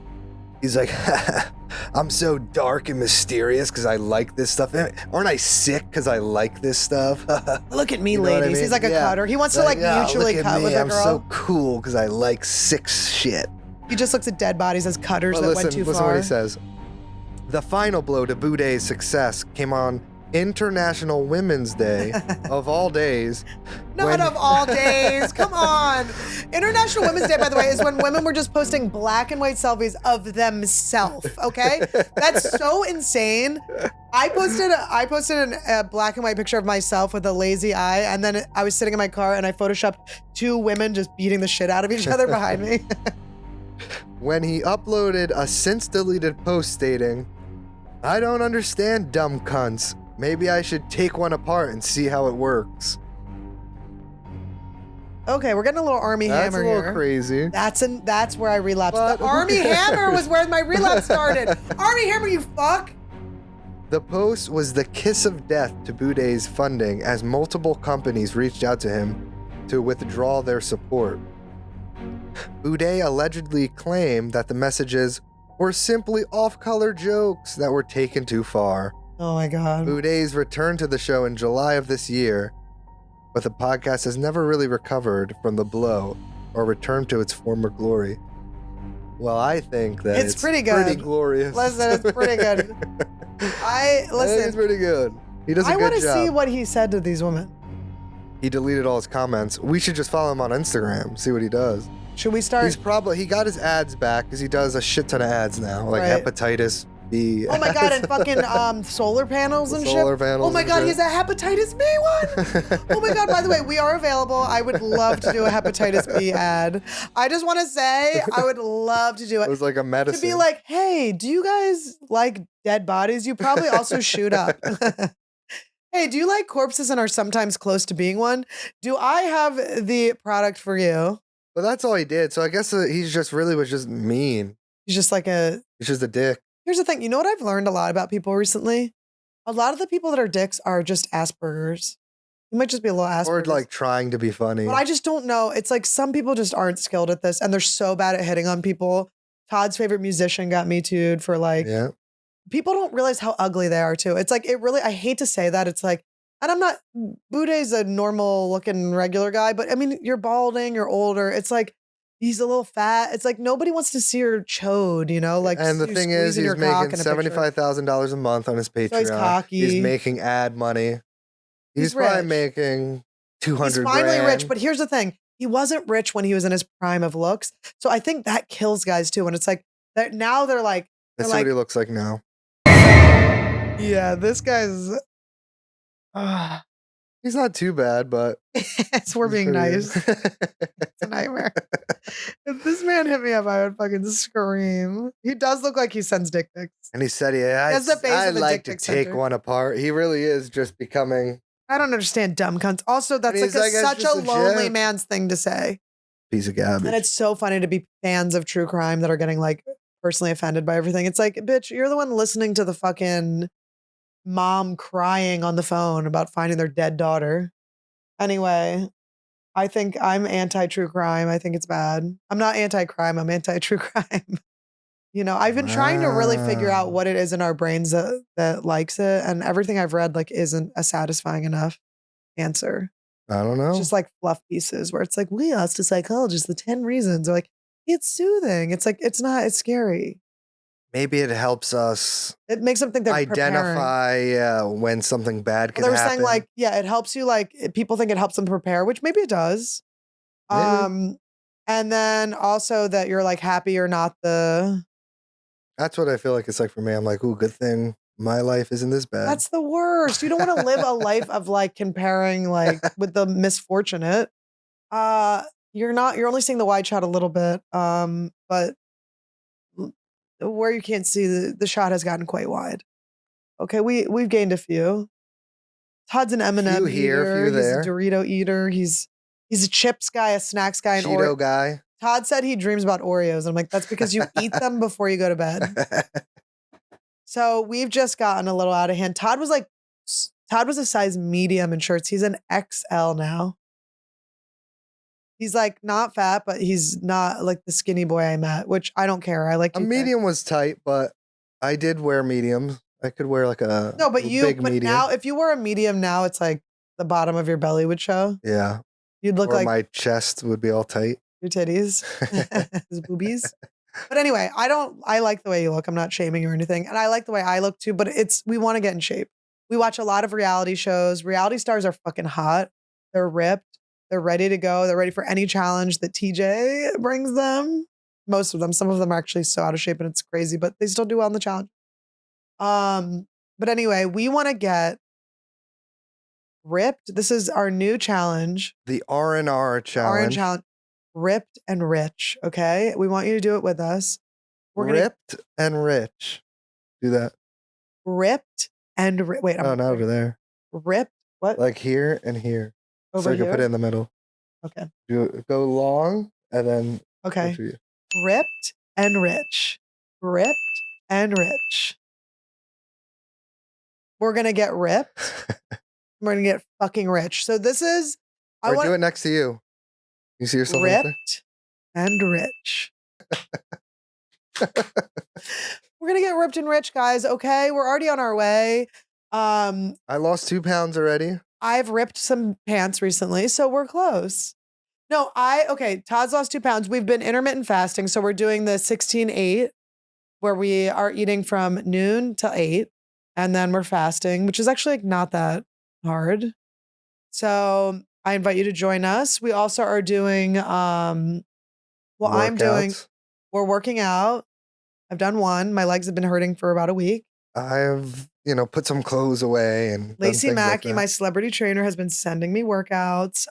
I'm so dark and mysterious because I like this stuff. Aren't I sick because I like this stuff?
Look at me,
You know
ladies.
what I mean?
He's like a
Yeah.
cutter. He wants to like mutually
look at
cut
me.
with a
I'm
girl.
so cool because I like sick shit.
He just looks at dead bodies as cutters
Well,
that
listen,
went too
listen
far.
what he says. The final blow to Boudet's success came on International Women's Day of all days.
Not of all days. Come on. International Women's Day, by the way, is when women were just posting black and white selfies of themselves. Okay, that's so insane. I posted a black and white picture of myself with a lazy eye, and then I was sitting in my car and I photoshopped two women just beating the shit out of each other behind me.
When he uploaded a since deleted post stating, "I don't understand dumb cunts. Maybe I should take one apart and see how it works."
Okay, we're getting a little Army
That's
Hammer
a little
here.
crazy.
That's where I relapsed.
But
The Army
who cares?
Hammer was where my relapse started. Army Hammer, you fuck.
The post was the kiss of death to Boudet's funding as multiple companies reached out to him to withdraw their support. Boudet allegedly claimed that the messages were simply off-color jokes that were taken too far.
Oh my God.
Boudet's returned to the show in July of this year, but the podcast has never really recovered from the blow or returned to its former glory. Well, I think that
It's pretty good.
Pretty glorious.
Listen, it's pretty good.
I think it's
Listen.
pretty good. He does a
I
good
want to
job.
see what he said to these women.
He deleted all his comments. We should just follow him on Instagram, see what he does.
Should we start?
He got his ads back because he does a shit ton of ads now, like
Right.
hepatitis B.
Oh my God, and fucking solar panels and
Solar
shit.
panels
Oh my
and
God,
shit.
he's a hepatitis B one. Oh my God, by the way, we are available. I would love to do a hepatitis B ad. I just want to say I would love to do
It
it.
was like a medicine.
To be like, hey, do you guys like dead bodies? You probably also shoot up. Hey, do you like corpses and are sometimes close to being one? Do I have the product for you?
But that's all he did. So I guess he's just really was just mean.
He's just like a.
He's just a dick.
Here's the thing. You know what I've learned a lot about people recently? A lot of the people that are dicks are just Asperger's. You might just be a little Asperger's.
Or like trying to be funny.
But I just don't know. It's like some people just aren't skilled at this and they're so bad at hitting on people. Todd's favorite musician got Me Too'd for like,
Yeah.
people don't realize how ugly they are too. It's like, I hate to say that. It's like, and I'm not, Boudet's a normal looking regular guy, but I mean, you're balding, you're older. It's like, he's a little fat. It's like, nobody wants to see your chode, you know? Like,
And the
you
thing is,
squeezing
he's
your cock
making
in a picture.
$75,000 a month on his Patreon.
he's cocky.
He's making ad money. He's probably
rich.
making 200
He's finally
grand.
rich, but here's the thing. He wasn't rich when he was in his prime of looks. So I think that kills guys too. And it's like, that now they're like,
That's what he looks like now.
yeah, this guy's,
He's not too bad, but
we're
he's
being
pretty
nice.
good.
It's a nightmare. If this man hit me up, I would fucking scream. He does look like he sends dick pics.
And he said, "Yeah,
has the face
I
of a
like
dick
to
pic
take
center.
one apart." He really is just becoming
I don't understand dumb cunts. Also, that's
he's
like,
like, it's
such
just
a
a
lonely
joke.
man's thing to say.
a piece of garbage.
And it's so funny to be fans of true crime that are getting like personally offended by everything. It's like, bitch, you're the one listening to the fucking mom crying on the phone about finding their dead daughter. Anyway, I think I'm anti-true crime. I think it's bad. I'm not anti-crime. I'm anti-true crime. You know, I've been trying to really figure out what it is in our brains that likes it. And everything I've read like isn't a satisfying enough answer.
I don't know.
It's just like fluff pieces where it's like, we asked a psychologist the 10 reasons. They're like, it's soothing. It's like, it's not, it's scary.
Maybe it helps us
It makes them think they're preparing.
identify when something bad can
They were
happen.
saying like, yeah, it helps you like, people think it helps them prepare, which maybe it does.
Maybe.
And then also that you're like happy or not the,
That's what I feel like it's like for me. I'm like, ooh, good thing my life isn't this bad.
that's the worst. You don't want to live a life of like comparing like with the misfortunate. You're only seeing the wide shot a little bit. But where you can't see, the shot has gotten quite wide. Okay, we've gained a few. Todd's an M&M
Few here,
eater.
few there.
He's a Dorito eater. He's a chips guy, a snacks guy, an
Cheeto guy.
Todd said he dreams about Oreos. I'm like, that's because you eat them before you go to bed. So we've just gotten a little out of hand. Todd was a size medium in shirts. He's an XL now. He's like not fat, but he's not like the skinny boy I met, which I don't care. I like
a medium was tight, but I did wear mediums. I could wear like a big medium.
Now if you wear a medium now, it's like the bottom of your belly would show.
Yeah.
You'd look like
my chest would be all tight.
Your titties, his boobies. But anyway, I like the way you look. I'm not shaming you or anything. And I like the way I look too, but we want to get in shape. We watch a lot of reality shows. Reality stars are fucking hot. They're ripped. They're ready to go. They're ready for any challenge that TJ brings them. Most of them. Some of them are actually so out of shape and it's crazy, but they still do well in the challenge. But anyway, we want to get ripped. This is our new challenge.
The R&R challenge.
Ripped and rich. Okay. We want you to do it with us.
Ripped and rich. Do that.
Ripped and wait.
Not over there.
Ripped. What?
Like here and here.
Over
so you
here?
can put it in the middle.
Okay.
Go long and then.
Okay. Ripped and rich. Ripped and rich. We're going to get ripped. We're going to get fucking rich. So this is.
Do it next to you. You see yourself
ripped and rich. We're going to get ripped and rich, guys. Okay. We're already on our way.
I lost 2 pounds already.
I've ripped some pants recently, so we're close. No, Todd's lost 2 pounds. We've been intermittent fasting. So we're doing the 16-8 where we are eating from noon to 8. And then we're fasting, which is actually like not that hard. So I invite you to join us. We also are doing, we're working out. I've done one. My legs have been hurting for about a week.
I've, put some clothes away and
Lacey Mackey, my celebrity trainer, has been sending me workouts.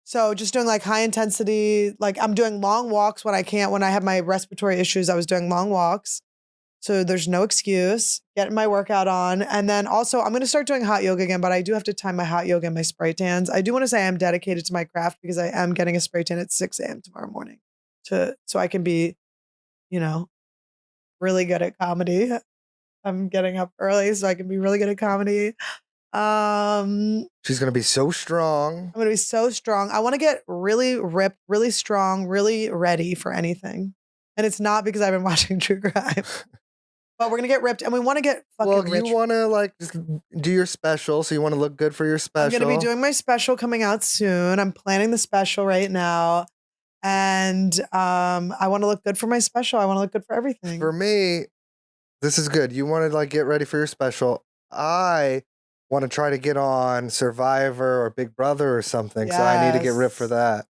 So just doing like high intensity, like I'm doing long walks when I can't, when I have my respiratory issues, I was doing long walks. So there's no excuse, getting my workout on. And then also I'm going to start doing hot yoga again, but I do have to time my hot yoga and my spray tans. I do want to say I'm dedicated to my craft because I am getting a spray tan at 6 a.m. tomorrow morning so I can be, really good at comedy. I'm getting up early so I can be really good at comedy.
She's going to be so strong.
I'm going to be so strong. I want to get really ripped, really strong, really ready for anything. And it's not because I've been watching true crime. But we're going to get ripped and we want to get fucking rich.
You want to just do your special. So you want to look good for your special.
I'm going to be doing my special coming out soon. I'm planning the special right now. And I want to look good for my special. I want to look good for everything.
For me, this is good. You want to get ready for your special. I want to try to get on Survivor or Big Brother or something. Yes. So I need to get ripped for that.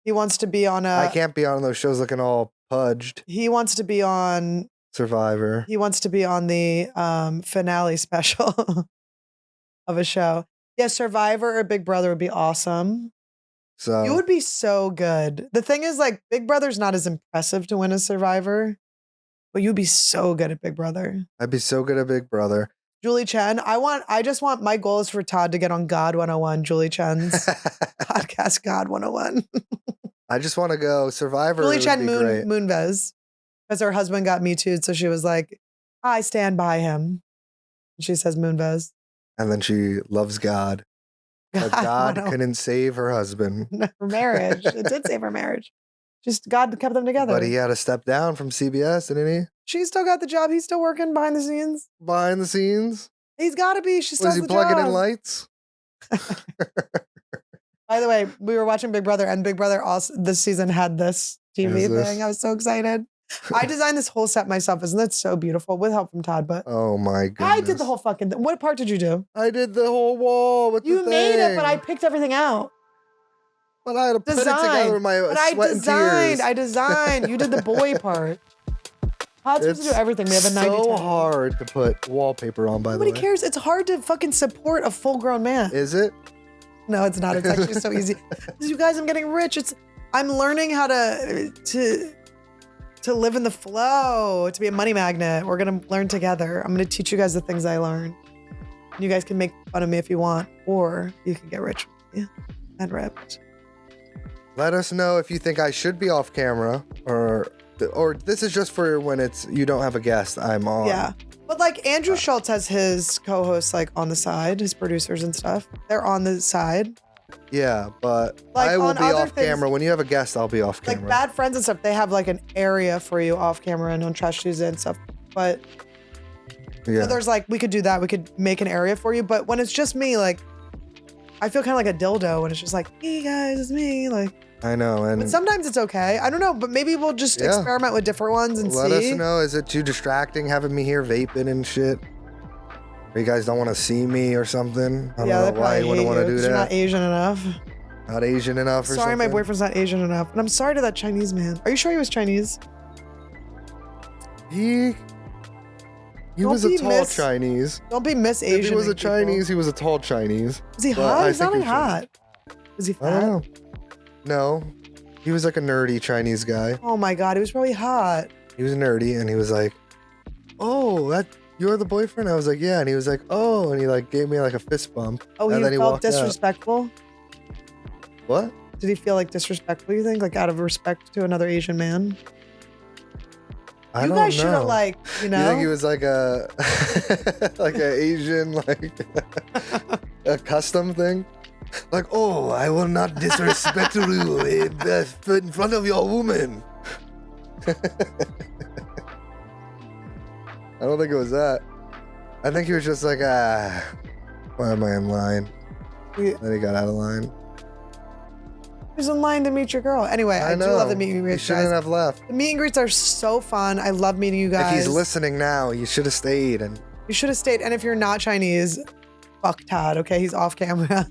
He wants to be on
I can't be on those shows looking all pudged.
He wants to be on
Survivor.
He wants to be on the finale special of a show. Yeah, Survivor or Big Brother would be awesome.
So
you would be so good. The thing is, like, Big Brother's not as impressive to win as Survivor, but you'd be so good at Big Brother.
I'd be so good at Big Brother.
Julie Chen, my goal is for Todd to get on God 101, Julie Chen's podcast, God 101.
I just want to go Survivor.
Julie Chen Moonves, because her husband got Me Too'd, so she was like, I stand by him. And she says Moonves.
And then she loves God. But God couldn't save her husband.
Her marriage. It did save her marriage. Just God kept them together.
But he had to step down from CBS, didn't he?
She still got the job. He's still working behind the scenes.
Behind the scenes?
He's got to be. She still has the job.
Was he plugging in lights?
By the way, we were watching Big Brother, and Big Brother also this season had this TV thing. I was so excited. I designed this whole set myself. Isn't that so beautiful? With help from Todd, but
oh my goodness.
I did the whole fucking thing. What part did you do?
I did the whole wall with the thing.
You made it, but I picked everything out.
But I had to put it together with my sweat and tears.
I designed. You did the boy part. Todd's supposed to do everything. We have a 90-10.
It's so hard to put wallpaper on, by the way.
Nobody cares. It's hard to fucking support a full-grown man.
Is it?
No, it's not. It's actually so easy. You guys, I'm getting rich. I'm learning how to to live in the flow, to be a money magnet. We're gonna learn together. I'm gonna teach you guys the things I learned. You guys can make fun of me if you want, or you can get rich with me and ripped.
Let us know if you think I should be off camera, or this is just for when you don't have a guest. I'm on.
Yeah, but like Andrew Schultz has his co-hosts like on the side, his producers and stuff. They're on the side.
Yeah, but
Like,
I will
on
be
other
off
things-
camera. When you have a guest, I'll be off camera.
Like Bad Friends and stuff, they have like an area for you off camera and on Trash Tuesday and stuff. But
yeah.
so there's like, we could do that. We could make an area for you. But when it's just me, like, I feel kind of like a dildo when it's just like, hey guys, it's me. Like,
I know. And
but sometimes it's okay. I don't know, but maybe we'll just experiment with different ones and
let
see.
us know. Is it too distracting having me here vaping and shit? Or you guys don't want to see me or something? I don't know why you wouldn't want to do that.
You're not Asian enough.
Not Asian enough or
Sorry,
something?
my boyfriend's not Asian enough. And I'm sorry to that Chinese man. Are you sure he was Chinese?
He was a tall Chinese.
Don't be Miss Asian.
If he was a Chinese, he was a tall Chinese.
Was he
But
hot?
I
He's not
think
like hot. Was he
I
fat?
don't know. No. He was like a nerdy Chinese guy.
Oh my God, he was probably hot.
He was nerdy and he was like, oh, you're the boyfriend? I was like, yeah. And he was like, oh, and he like gave me like a fist bump.
Oh,
and
he
then
felt
walked out.
disrespectful?
What?
Did he feel like disrespectful, you think? Like out of respect to another Asian man?
I
You
don't
guys should have
know.
like, you know?
You think he was like a like an Asian like a custom thing? Like, oh, I will not disrespect you in front of your woman. I don't think it was that. I think he was just like, why am I in line? Then he got out of line.
He was in line to meet your girl. Anyway, I do love the meet and
He
greets,
shouldn't
guys.
have left.
The meet and greets are so fun. I love meeting you guys.
If he's listening now, you should have stayed. And
You should have stayed. And if you're not Chinese, fuck Todd, okay? He's off camera.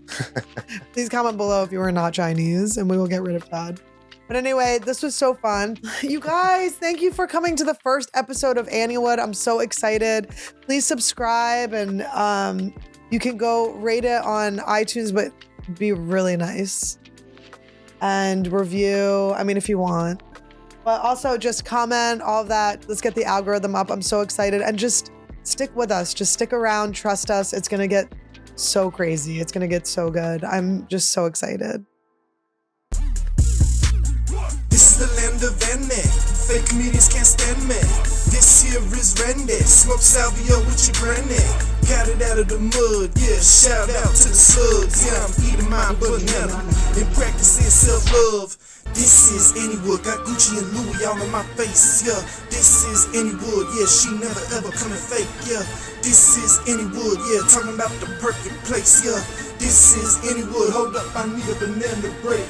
Please comment below if you are not Chinese and we will get rid of Todd. But anyway, this was so fun. You guys, thank you for coming to the first episode of AnnieWood. I'm so excited. Please subscribe and you can go rate it on iTunes, but be really nice. And review, I mean, if you want. But also just comment, all of that. Let's get the algorithm up. I'm so excited. And just stick with us. Just stick around. Trust us. It's going to get so crazy. It's going to get so good. I'm just so excited.
This is the land of Annie. Fake comedians can't stand me. This here is Randy. Smoke salvia with your granny. Got it out of the mud, yeah. Shout out to the slugs. Yeah, I'm eating my banana and practicing self-love. This is AnnieWood. Got Gucci and Louis all on my face, yeah. This is AnnieWood, yeah. She never ever coming fake, yeah. This is AnnieWood, yeah. Talking about the perfect place, yeah. This is AnnieWood. Hold up, I need a banana break.